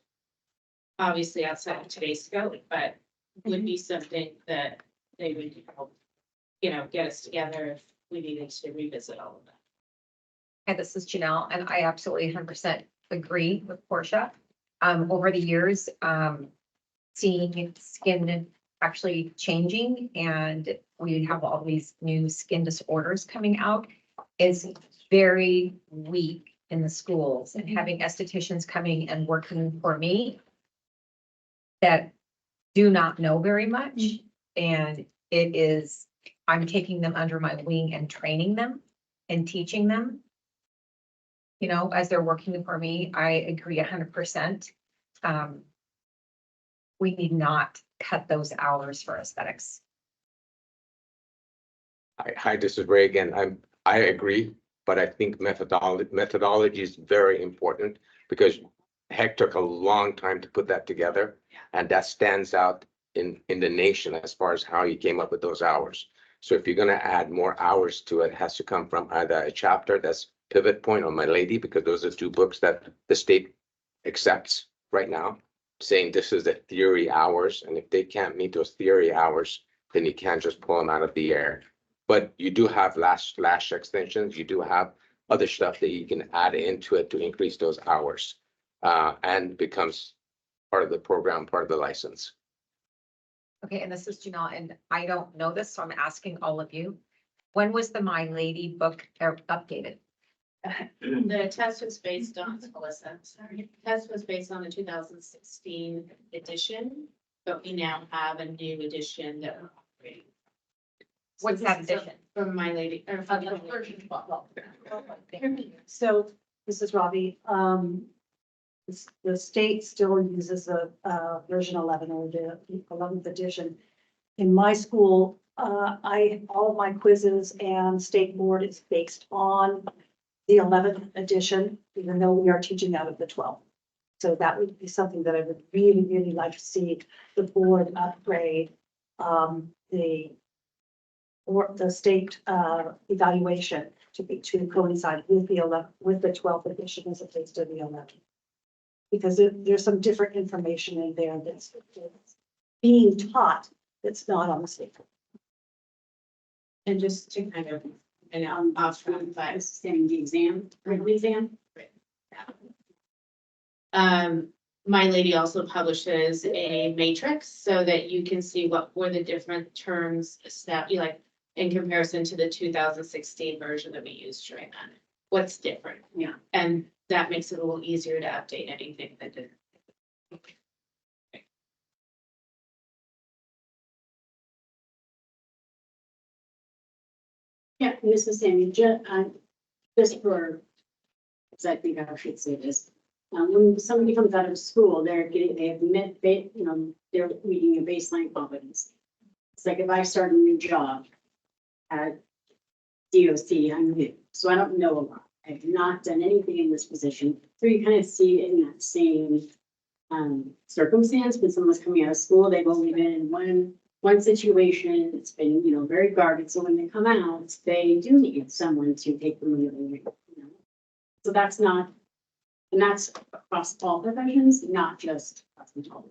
obviously outside of today's scope, but would be something that they would help, get us together if we needed to revisit all of that. Hi, this is Janelle, and I absolutely 100% agree with Portia. Over the years, seeing skin actually changing and we have all these new skin disorders coming out is very weak in the schools, and having estheticians coming and working for me that do not know very much. And I'm taking them under my wing and training them and teaching them. As they're working for me, I agree 100%. We need not cut those hours for aesthetics. Hi, this is Ray again. I agree, but I think methodology is very important because heck took a long time to put that together. And that stands out in the nation as far as how he came up with those hours. So if you're going to add more hours to it, it has to come from either a chapter that's Pivot Point or My Lady, because those are two books that the state accepts right now, saying this is the theory hours. And if they can't meet those theory hours, then you can't just pull them out of the air. But you do have lash extensions. You do have other stuff that you can add into it to increase those hours and becomes part of the program, part of the license. Okay, and this is Janelle, and I don't know this, so I'm asking all of you. When was the My Lady book updated? The test was based on, Melissa, sorry, the test was based on the 2016 edition, but we now have a new edition that we're operating. What's that edition? From My Lady, or from the version 12. So this is Robbie. The state still uses a version 11 or the 11th edition. In my school, all of my quizzes and state board is based on the 11th edition, even though we are teaching out of the 12th. So that would be something that I would really, really like to see the board upgrade the state evaluation to coincide with the 12th edition as opposed to the 11th. Because there's some different information in there that's being taught that's not on the state. And just to kind of, and off from that, Standing the exam, written exam. My Lady also publishes a matrix so that you can see what were the different terms like in comparison to the 2016 version that we used during that. What's different? Yeah. And that makes it a little easier to update anything that didn't. Yeah, Mrs. Sammy, just for, because I think I should say this. When somebody comes out of school, they have met, they're meeting a baseline competence. It's like if I start a new job at DOC, I'm new, so I don't know a lot. I've not done anything in this position. So you kind of see it in that same circumstance when someone's coming out of school, they've only been in one situation, it's been, very guarded. So when they come out, they do need someone to take them under the wing. So that's across all professions, not just cosmetology.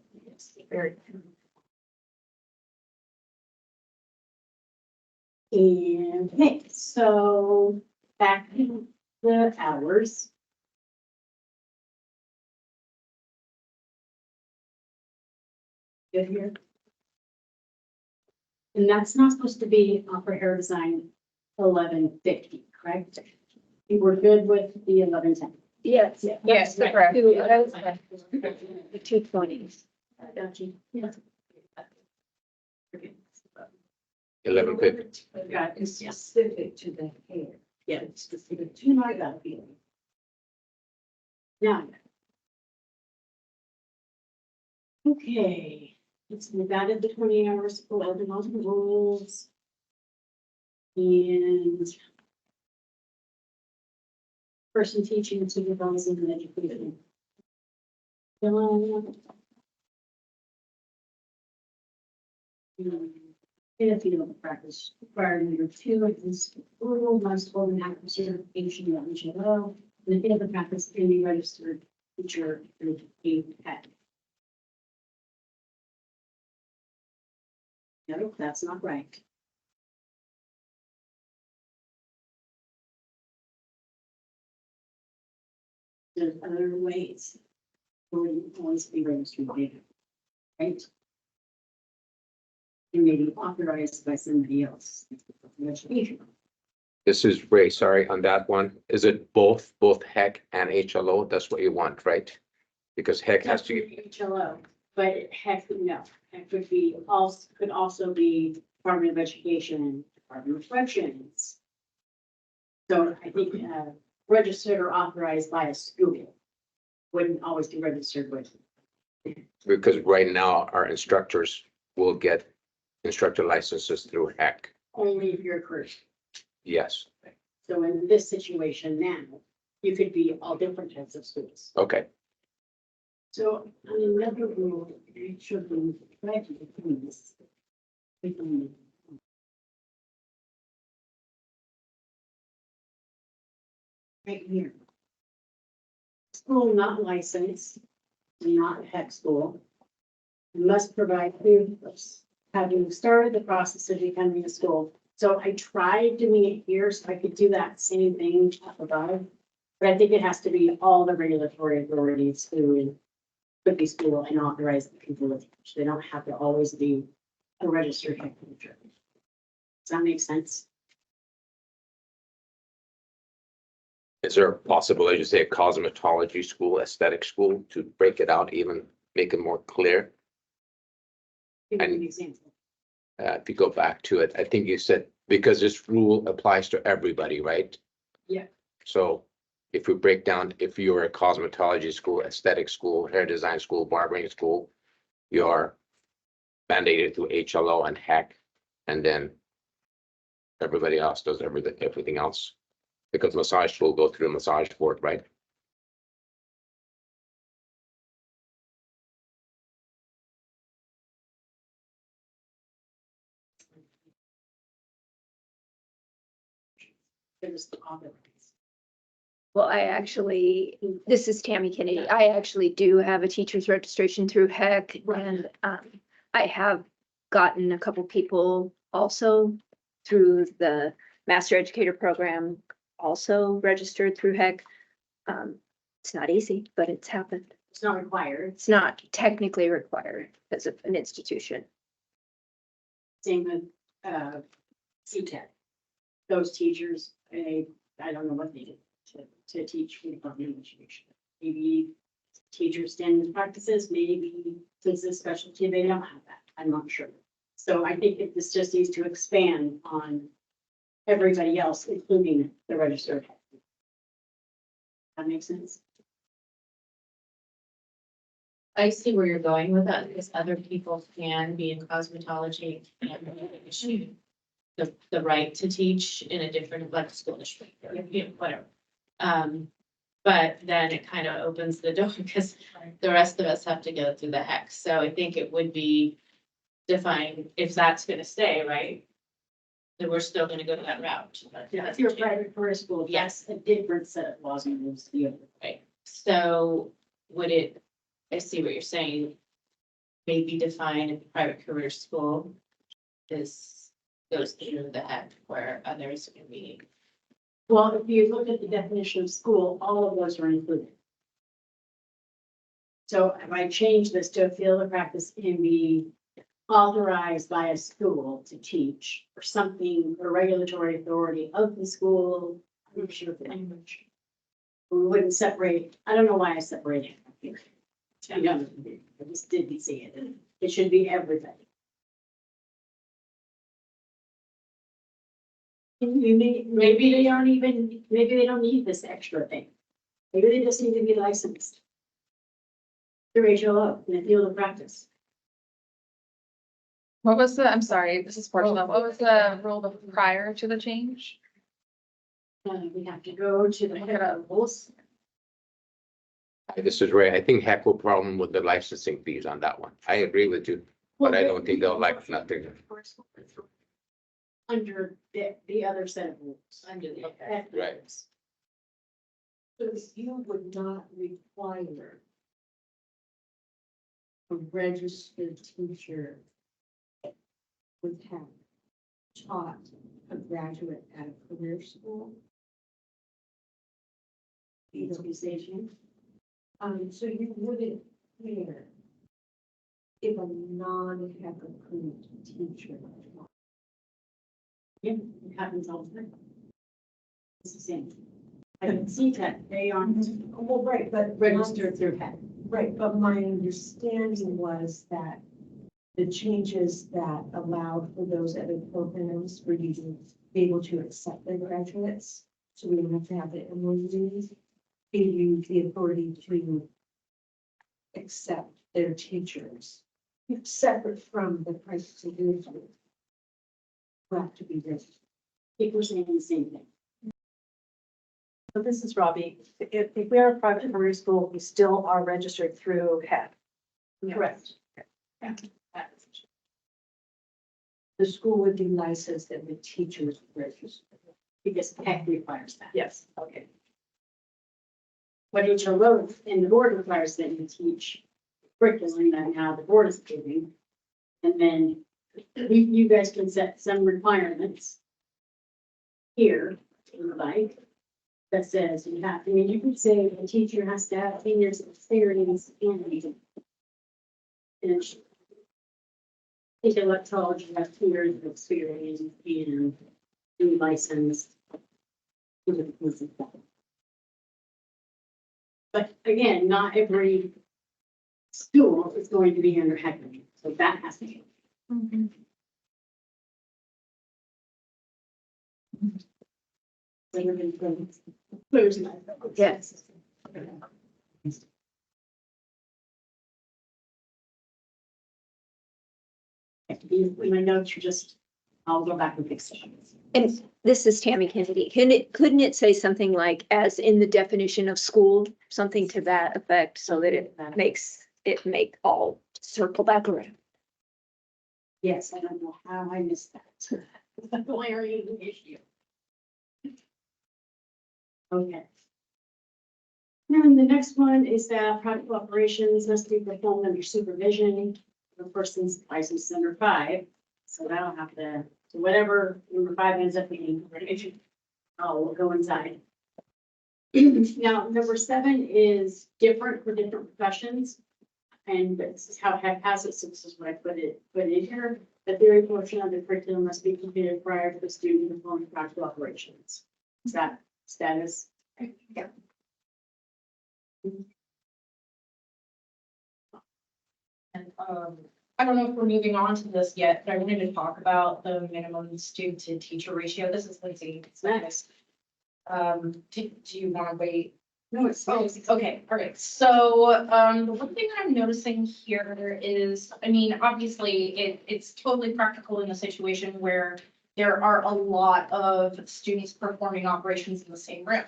Very. And, okay, so back to the hours. Good here. And that's not supposed to be for hair design 11:50, correct? We're good with the 11:10. Yes. Yes, right. correct. The 220s. Got you. Yeah. 11:50. Got it. It's specific to the hair. Yeah, it's specific to my gut feeling. Now. Okay, we've added the 20 hours for open multiple rules. And. Person teaching and supervising and education. If you don't practice, required number 2 is rule must hold an active certification of HLO. And if you have a practice, can be registered teacher through APEC. No, that's not right. There's other ways. For you always be registered data, right? You may be authorized by somebody else. This is Ray, sorry, on that one. Is it both HEC and HLO? That's what you want, right? Because HEC has to, HLO, but heck, no, it could also be Department of Education, Department of Corrections. So I think registered or authorized by a school wouldn't always be registered with. because right now our instructors will get instructor licenses through HEC. Only if you're a career. Yes, So in this situation now, you could be all different types of schools. okay. So on another rule, it should be right between this. Right here. School not licensed, not HEC school. Must provide proof of having started the process of becoming a school. So I tried doing it here so I could do that same thing up above. But I think it has to be all the regulatory authorities who could be school and authorize the people to teach. They don't have to always be a registered head teacher. Does that make sense? Is there a possibility to say a cosmetology school, aesthetic school, to break it out, even make it more clear? Give me an example. If you go back to it, I think you said, because this rule applies to everybody, right? Yeah. So if we break down, if you're a cosmetology school, aesthetic school, hair design school, barbering school, you're mandated through HLO and HEC, and then everybody else does everything else. Because massage school go through the massage board, right? There's the authorized. Well, this is Tammy Kennedy. I actually do have a teacher's registration through HEC, Right. and I have gotten a couple people also through the Master Educator Program, also registered through HEC. It's not easy, but it's happened. It's not required. It's not technically required as of an institution. Same with, CTEC. Those teachers, I don't know what they did to teach for public education. Maybe teachers standards practices, maybe since this specialty, they don't have that. I'm not sure. So I think if this just needs to expand on everybody else, including the registered. That makes sense. I see where you're going with that, because other people can be in cosmetology and issue the right to teach in a different, like school district, or, you know, whatever. But then it kind of opens the door, because the rest of us have to go through the heck. So I think it would be defined, if that's gonna stay, right? Then we're still gonna go that route. Yeah, if you're a private career school, yes, a different set of laws and rules to the other. Right, so would it, I see what you're saying, maybe define a private career school is, goes through the heck where others can be. Well, if you look at the definition of school, all of those are included. So if I change this to a field of practice can be authorized by a school to teach or something, or regulatory authority of the school, I'm not sure of the language. We wouldn't separate, I don't know why I separated it here. I don't, I just didn't see it. It should be everybody. Maybe they aren't even, maybe they don't need this extra thing. Maybe they just need to be licensed. Through HLO in the field of practice. What was I'm sorry, this is Portia. What was the rule prior to the change? We have to go to the head rules. This is Ray. I think heck will problem with the licensing fees on that one. I agree with you, but I don't think they'll like nothing. Under the other set of rules. Under the, Right. So you would not require a registered teacher would have taught a graduate at a career school. Organization. So you wouldn't care if a non-HEC approved teacher. Yeah, it happens all the time. It's the same. I can see that they aren't Well, right, but registered through HEC. Right, but my understanding was that the changes that allowed for those other programs for you to be able to accept their graduates, so we don't have to have the MOUs, gave you the authority to accept their teachers, separate from the prices of the school. Have to be registered. I think we're saying the same thing. So this is Robbie. If we are a private career school, we still are registered through HEC. Correct. The school would be licensed and the teachers registered. Because HEC requires that. Yes, okay. But HLO and the board requires that you teach curriculum that now the board is giving. And then you guys can set some requirements here, like, that says you have, I mean, you could say a teacher has to have 10 years of experience in electrology, you have 2 years of experience in licensed. But again, not every school is going to be under HEC, so that has to change. Yes. My notes are just, I'll go back and fix it. And this is Tammy Kennedy. Couldn't it say something like, as in the definition of school, something to that effect, so that it makes it make all circle back around? Yes, I don't know how I missed that. It's a glaring issue. Okay. And the next one is that practical operations must be performed under supervision. the person's license under 5, so I don't have to, so whatever number 5 ends up being, we'll go inside. Now, number 7 is different for different professions. And this is how haphazard, so this is what I put in here. The theory portion of the curriculum must be completed prior to the student performing practical operations. Is that status? Yeah. And, I don't know if we're moving on to this yet, but I wanted to talk about the minimum student to teacher ratio. This is Lindsay. It's nice. Do you want to wait? No, it's Oh, nice. okay, all right. So, the one thing that I'm noticing here is, I mean, obviously, it's totally practical in a situation where there are a lot of students performing operations in the same room.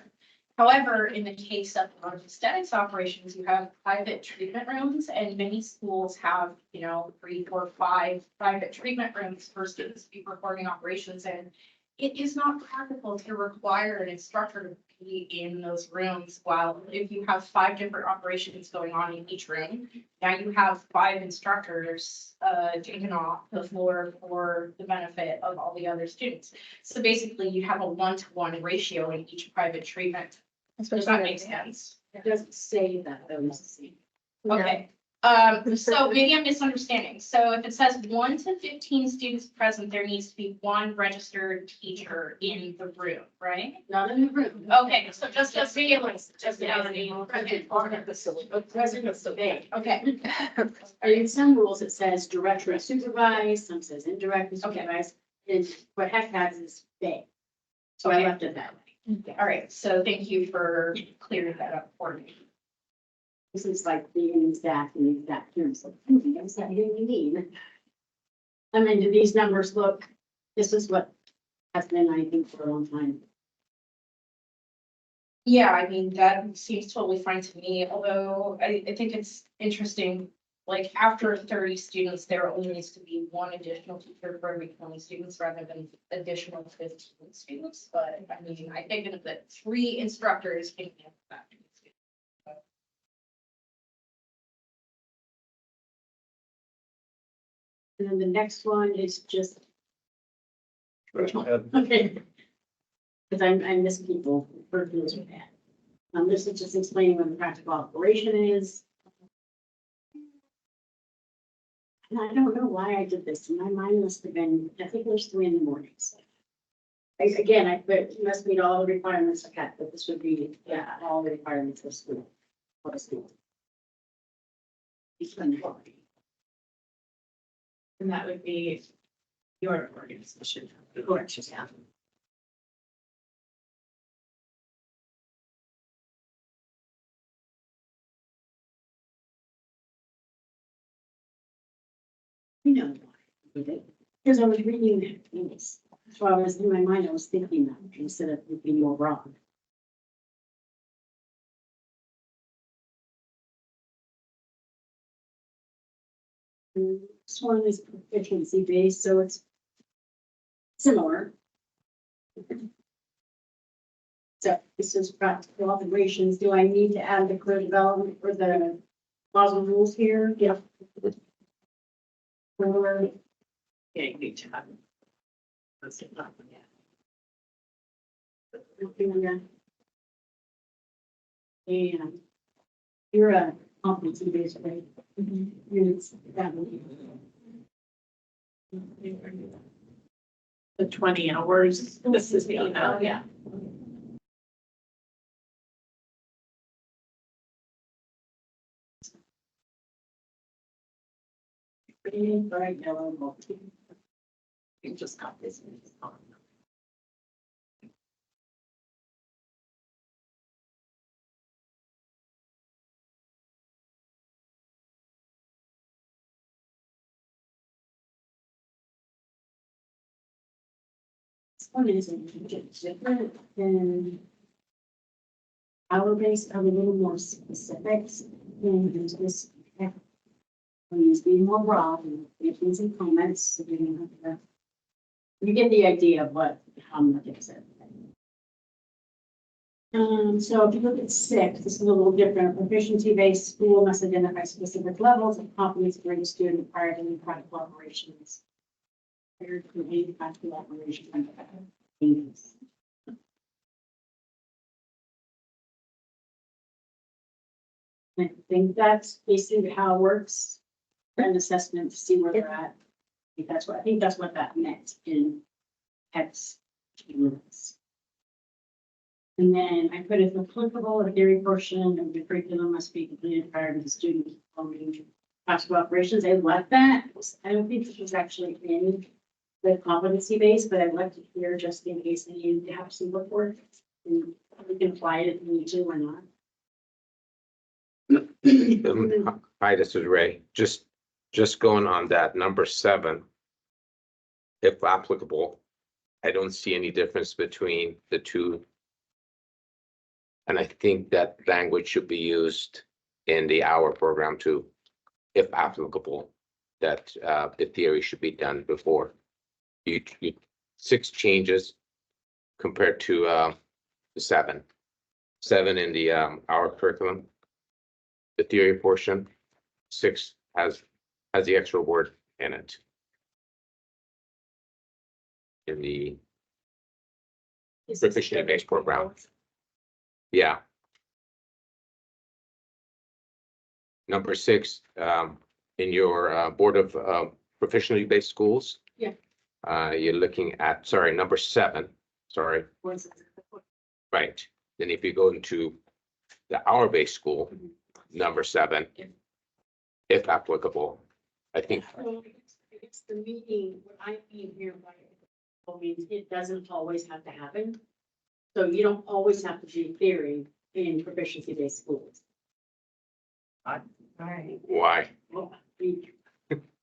However, in the case of aesthetics operations, you have private treatment rooms, and many schools have, 3, 4, 5 private treatment rooms for students to be performing operations in. It is not practical to require an instructor to be in those rooms, while if you have 5 different operations going on in each room, now you have 5 instructors taking off the floor for the benefit of all the other students. So basically, you have a 1-to-1 ratio in each private treatment. Does that make sense? It doesn't say that though, necessarily. Okay, so maybe I'm misunderstanding. So if it says 1 to 15 students present, there needs to be 1 registered teacher in the room, right? Not in the room. Okay, so just as vigilance, just as a present. Present is so big. Okay, And in some rules, it says directly supervised, some says indirectly supervised, and what heck has is big. So I left it that way. all right, so thank you for clearing that up for me. This is like being exact in exact terms. What does that really mean? I mean, do these numbers look, this is what has been, I think, for a long time. Yeah, I mean, that seems totally fine to me, although I think it's interesting. Like after 30 students, there only needs to be 1 additional teacher for every 20 students rather than additional 15 students. But I mean, I think that 3 instructors can handle that. And then the next one is just, Go ahead. okay. Because I miss people, for those with that. This is just explaining what the practical operation is. And I don't know why I did this. My mind must have been, I think it was 3 in the morning. So. Again, I put, must meet all the requirements of CAT, but this would be, yeah, all the requirements of school. For a school. It's been hard. And that would be your organization. Correct, yeah. You know why I did it, because I was reading that things. So I was, in my mind, I was thinking that instead of being more wrong. This one is proficiency based, so it's similar. So this is practical operations. Do I need to add the clear development for the laws and rules here? Yep. Or, Yeah, you need to have. That's it. and you're a competency based, right? Units that would be. The 20 hours, this is the email, yeah. Green, bright yellow, multi. You just got this. This one is different than hour-based, a little more specifics, and this. Please be more broad and questions and comments. So we don't have to- You get the idea of what, how much it is. So if you look at 6, this is a little different. Proficiency-based school must identify specific levels of competence for the student prior to any practical operations. Prior to any practical operations. I think that's basically how it works. An assessment to see where they're at. I think that's what that meant in X. And then I put if applicable, a theory portion of the curriculum must be completed prior to the student performing practical operations. I left that. I don't think this was actually in the competency base, but I'd like to hear just in case they need to have some report. And we can apply it if we need to or not. Hi, this is Ray. Just going on that number 7. If applicable, I don't see any difference between the two. And I think that language should be used in the hour program too. If applicable, that the theory should be done before. You 6 changes compared to the 7. 7 in the hour curriculum. The theory portion, 6 has the extra word in it. In the proficiency-based program. Yeah. Number 6, in your Board of Proficiency-based Schools. Yeah. You're looking at, sorry, number 7, sorry, right. Then if you go into the hour-based school, number 7, if applicable, I think. It's the meaning, what I mean here by means it doesn't always have to happen. So you don't always have to do theory in proficiency-based schools. Right. Why? Well, the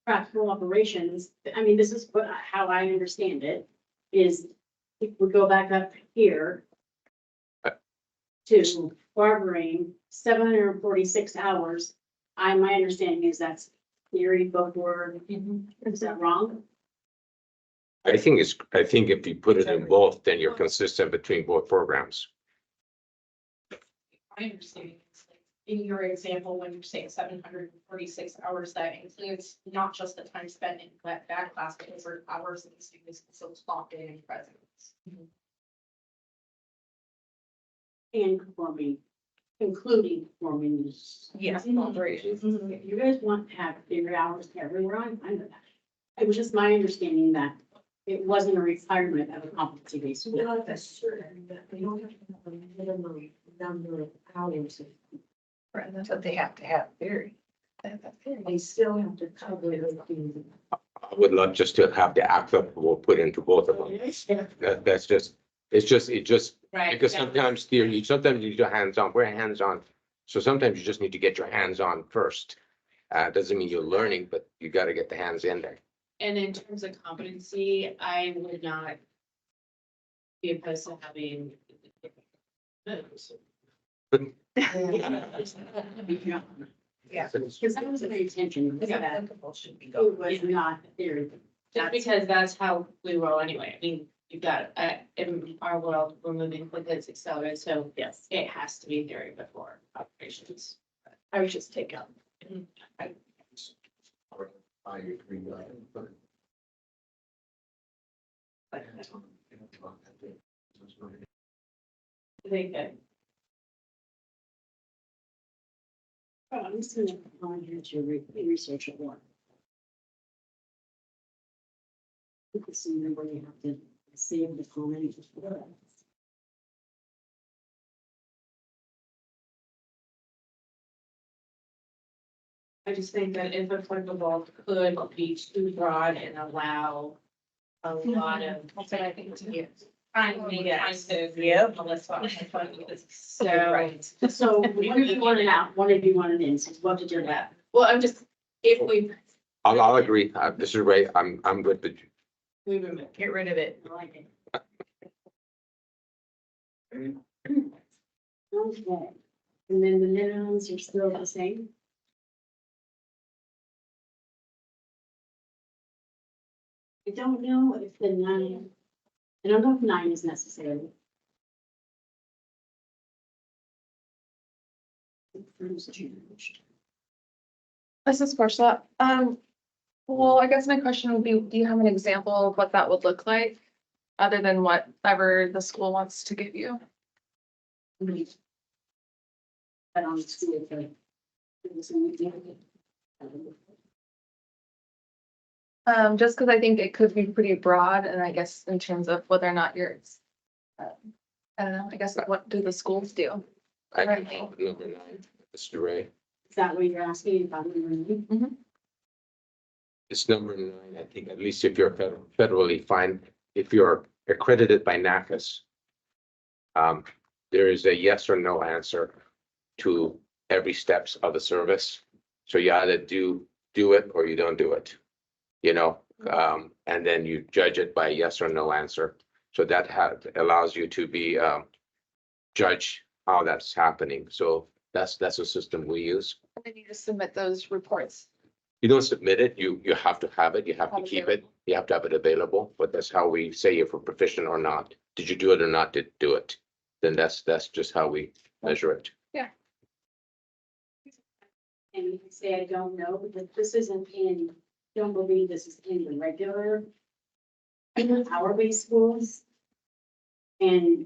practical operations, I mean, this is how I understand it, is if we go back up here to barbering 746 hours, my understanding is that's theory before, is that wrong? I think if you put it in both, then you're consistent between both programs. I understand. It's like, in your example, when you're saying 746 hours, that includes not just the time spent in that class, but over hours that the students can still clock in present. And performing, including performing these. Yes, operations. If you guys want to have theory hours everywhere, I'm fine with that. It was just my understanding that it wasn't a requirement of a competency-based school. Not a certain, that they don't have to have a minimum number of hours. Right, but they have to have theory. They still have to cover the. I would love just to have the applicable put into both of them. That's just, it just, Right. because sometimes theory, sometimes you do hands-on, we're hands-on. So sometimes you just need to get your hands on first. Doesn't mean you're learning, but you got to get the hands in there. And in terms of competency, I would not be opposed to having. Yeah. Because that was my intention, was that Applicable should be it going. was not a theory. Just because that's how we roll anyway. I mean, you've got, in our world, we're moving quickly, it's accelerated, so Yes. it has to be theory before operations. I would just take out. I agree. I think that I'm just gonna go on here to research it more. This is where you have to save the comment. I just think that if applicable could be too broad and allow a lot of. That's what I think to you. Trying to. Yep. So, Right. So one of you want it out, one of you want it in, so what to do that? well, I'm just, if I'll agree. This is Ray. I'm good with you. we remove. Get rid of it. I like it. Okay, and then the minimums are still the same? I don't know if the 9, I don't know if 9 is necessary. classrooms changed? This is Portia. Well, I guess my question would be, do you have an example of what that would look like? Other than whatever the school wants to give you? But on the school, it was an example. Just because I think it could be pretty broad, and I guess in terms of whether or not you're, I don't know, I guess what do the schools do? I Right. think number 9, Mr. Ray. Is that what you're asking about? It's number 9, I think, at least if you're federally fined, if you're accredited by NACAS, there is a yes or no answer to every steps of the service. So you either do it or you don't do it, you know, and then you judge it by yes or no answer. So that allows you to be judge how that's happening. So that's a system we use. And then you just submit those reports. You don't submit it, you have to have it, you have to Have it keep it, you have to have it available, but that's how we say if we're proficient or not. Did you do it or not, did do it? Then that's just how we measure it. And you can say, I don't know, but this isn't don't believe this is in the regular hour-based schools. And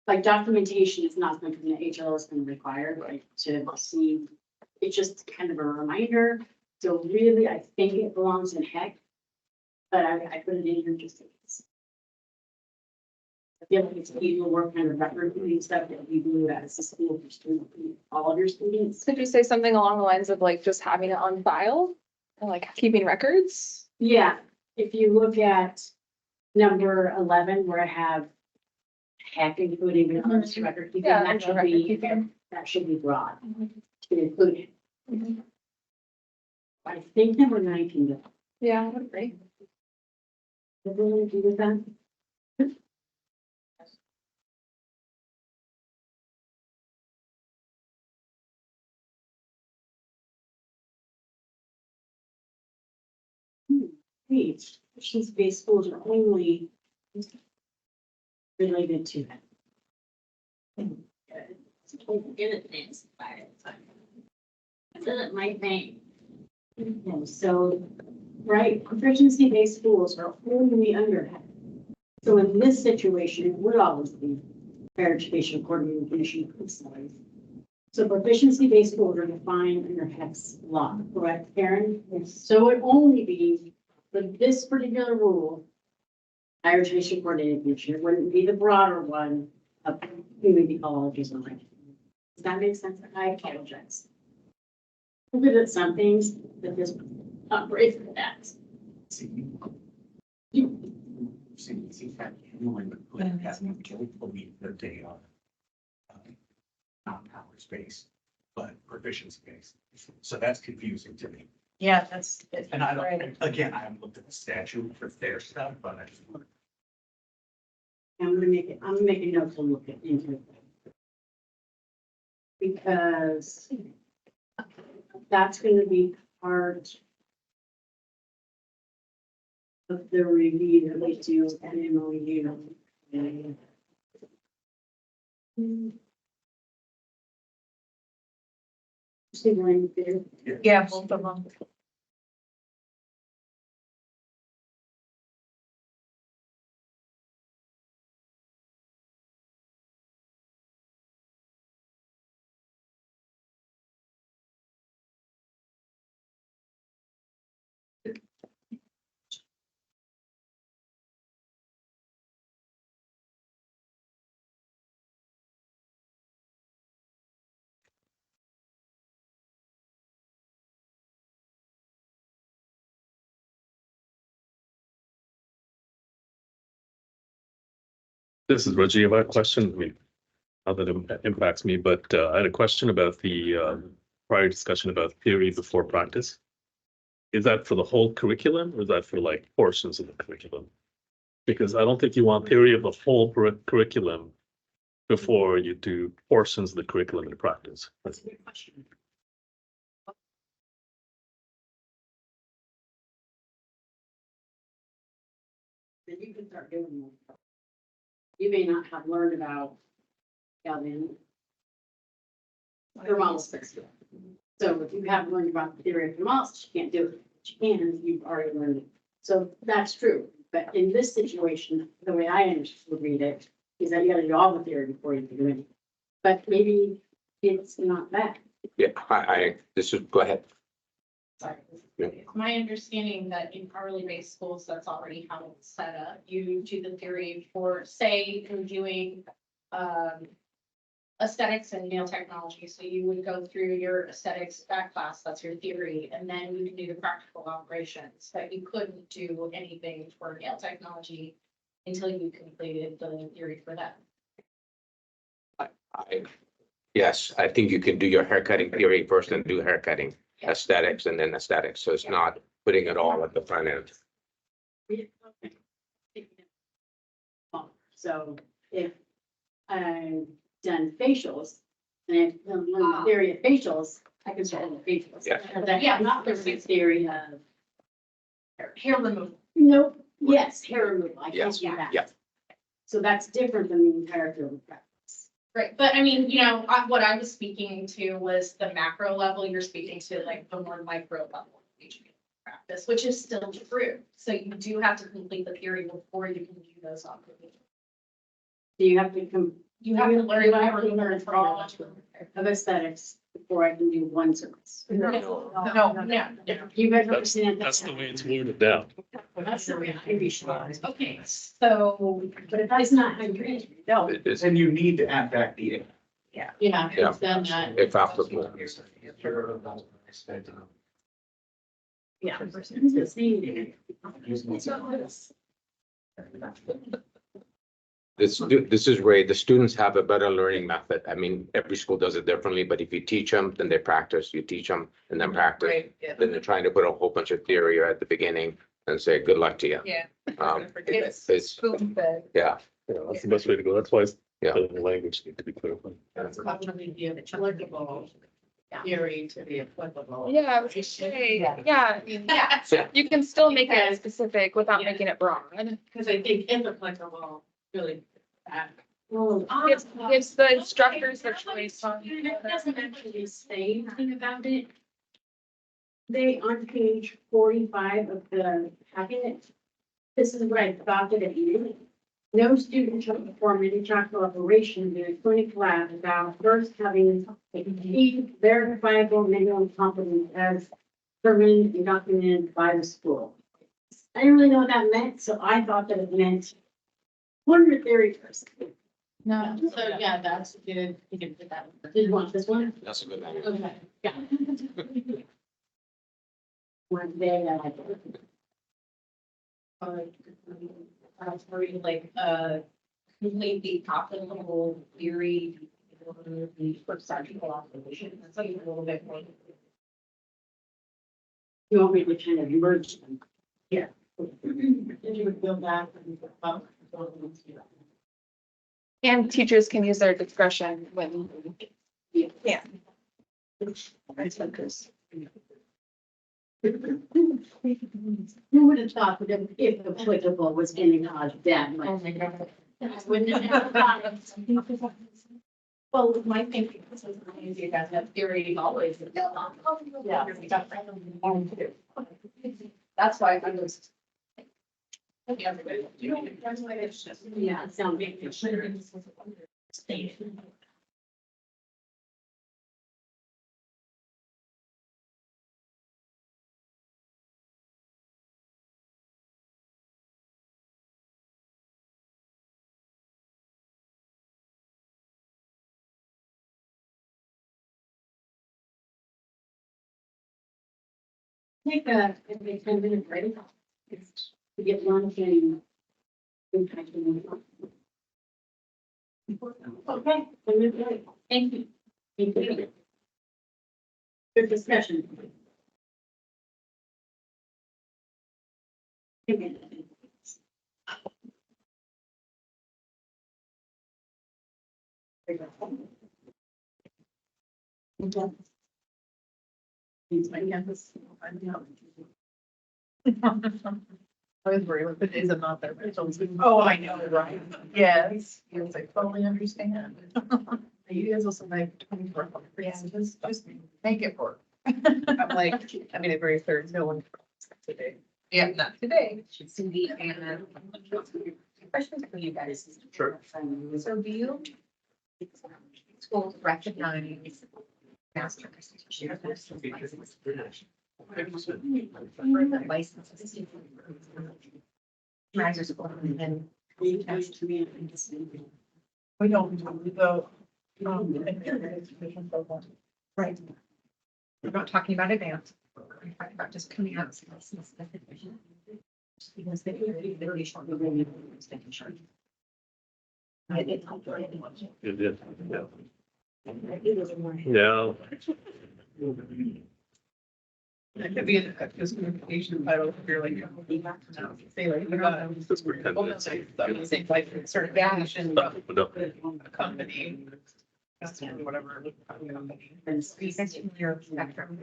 like documentation is not something that HL is going to require, like to see. It's just kind of a reminder. So really, I think it belongs in heck, but I put it in here just in case. I feel like it's paperwork kind of record keeping stuff that we do as a school for students, all of your students. Could you say something along the lines of like just having it on file and like keeping records? Yeah, if you look at number 11, where I have heck including the others record keeping, Yeah, that should record be, keeping. that should be broad to include it. I think number 19, does. Yeah, I would agree. Everyone agree with that? Great, based schools are only related to that. Get it things by the time. That's my thing. So, right, proficiency-based schools are only under heck. So in this situation, it would always be fair education coordinating commission. So proficiency-based schools are defined under HEC's law, correct, Karen? Yes. So it only be for this particular rule, higher education coordinating commission, it wouldn't be the broader one of community colleges and like. Does that make sense? I apologize. I'm good at some things, but this operates for that. See that anyone would put it as an don't believe that they are not power space, but proficiency based. So that's confusing to me. Yeah, that's. And I don't, again, I haven't looked at the statute for their stuff, but I just want I'm gonna make a note to look into it. Because that's gonna be part of the review that we do and MOU. See right there. Yeah, both of them. This is Reggie. I have a question. I mean, not that it impacts me, but I had a question about the prior discussion about theory before practice. Is that for the whole curriculum or is that for like portions of the curriculum? Because I don't think you want theory of the whole curriculum before you do portions of the curriculum in practice. That's a good question. Then you can start doing that. You may not have learned about Galvin. thermolysis. So if you haven't learned about the theory of thermolysis, you can't do it. But you can, you've already learned it. So that's true. But in this situation, the way I would read it is that you gotta do all the theory before you can do anything. But maybe it's not that. Yeah, go ahead. Sorry. Yeah. It's my understanding that in hourly based schools, that's already how it's set up. You do the theory for, say, you're doing aesthetics and nail technology. So you would go through your aesthetics back class, that's your theory, and then you can do the practical operations. But you couldn't do anything for nail technology until you completed the theory for that. Yes, I think you can do your haircutting theory first and do haircutting, aesthetics and then aesthetics. So it's not putting it all at the front end. So if I've done facials and I've learned the theory of facials, I can start with facials. Yeah. But that's not the theory of. Hair removal. Nope, yes, hair removal, I Yes, can't do that. yeah. So that's different than the entire field of practice. Right, but I mean, what I was speaking to was the macro level, you're speaking to like the more micro level of teaching practice, which is still true. So you do have to complete the theory before you can do those operations. So you have to You have to learn. I have to learn for all of aesthetics before I can do one service. No. You guys That's, understand that? that's the way it's worded now. That's the way I read it. Okay, so, But if that's not how you read it, no. It is, And you need to have that meeting. Yeah, Yeah. it's done that. if applicable. Yeah. It's the same. This is where the students have a better learning method. I mean, every school does it differently, but if you teach them, then they practice. You teach them and then practice. Then they're trying to put a whole bunch of theory at the beginning and say, good luck to you. Yeah. It's, Spoon fed. yeah, That's the best way to go. That's why Yeah. the language need to be clarified. That's probably the applicable theory to be applicable. Yeah, I was gonna say, yeah, I mean, yeah, you can still make it specific without making it broad. Because I think if applicable, really, Well, Gives the instructors the choice on. it doesn't actually say anything about it. They, on page 45 of the packet, this is what I thought that it meant. No student shall perform any practical operation in a clinic lab without first having a key verifiable minimum competence as determined and documented by the school. I didn't really know what that meant, so I thought that it meant learn your theory first. No. so yeah, that's good. You can put that. Did you want this one? that's a good one. Okay, yeah. One day that I. like, complete the applicable theory or the first practical operation. That's like a little bit more. You want me to kind of merge them? Yeah. Did you build that? And teachers can use their discretion when. Yeah. Who would have thought that if applicable was in the college debt? Oh my God. Wouldn't have ever thought it. Well, my thinking is you guys have theory always. Yeah. That's why I was. Yeah, it sounds big. Take a, maybe 10-minute break. To get lunch and. Okay, 10-minute break. Thank you. Thank you. Good discussion. It's my campus. I was worried with the days I'm not there, but it's always been, oh, I know, right? Yes, yes, I totally understand. You guys also like 24 hours. Just make it work. I'm like, I mean, it very fair, no one today. Yeah, not today. Cindy and questions for you guys. Sure. So do you schools recognize master licenses? Master school and then We don't do the. Education program. right. We're not talking about advanced. We're talking about just coming out. As a license. Because they really short. It did, yeah. Yeah. That could be a communication title if you're like. Say like, you got. Just pretend it's- Same like certification, No. a company. Whatever. Your spectrum.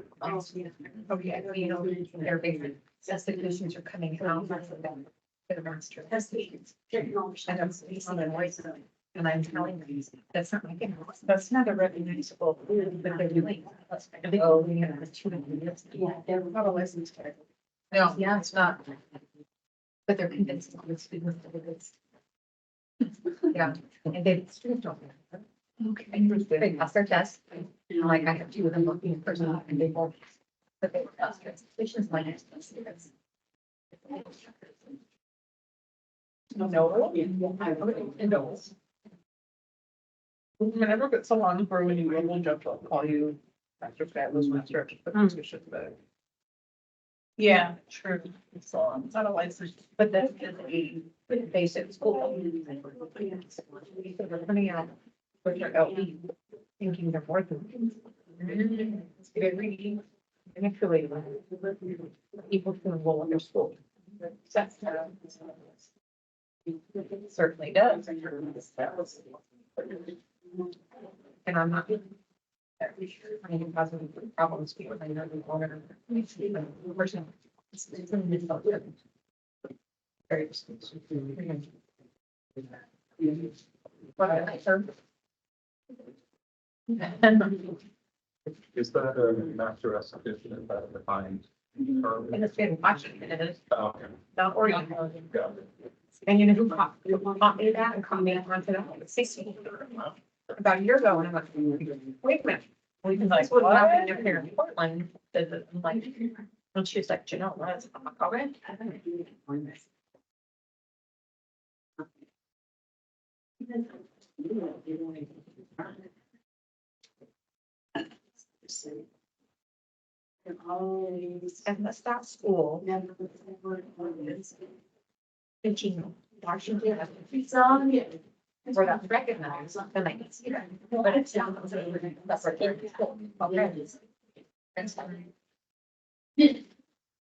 Okay, you know, their basic specifications are coming out. For the master. And I'm speaking in voice. And I'm telling them, that's not my thing. That's not a recognizable. But they're doing. Oh, we have the two. Yeah, they're not a licensed tag. No, yeah, it's not. But they're convincing the students that it is. Yeah, and they, students don't. Okay. They pass their test, and like I have two of them looking in person, and they both. But they pass their suspicions, my next students. No. No. I mean, I work at salon for when you will jump, I'll call you. Master Fabulous Master. Yeah, true. Salon, it's not a license. But that's just a basic school. So they're coming out, with their LE, thinking they're more than. They're reading, manipulating people to enroll in their school. That's certainly does. And I'm not. I mean, positive problems because I know the owner. Person. Very. What I heard. Is that a master execution, is that a defined term? And it's been watching it is Okay. not Oregon. Got it. And you know who caught me that and caught me onto that? About a year ago, and I'm like, wait a minute. We can like, what's happening up here in Portland? I'm like, and she was like, you know what? I'm like, all right. And that's that school. Teaching Washington. Where that's recognized, then I can see that. But it's not. That's what they're. Okay.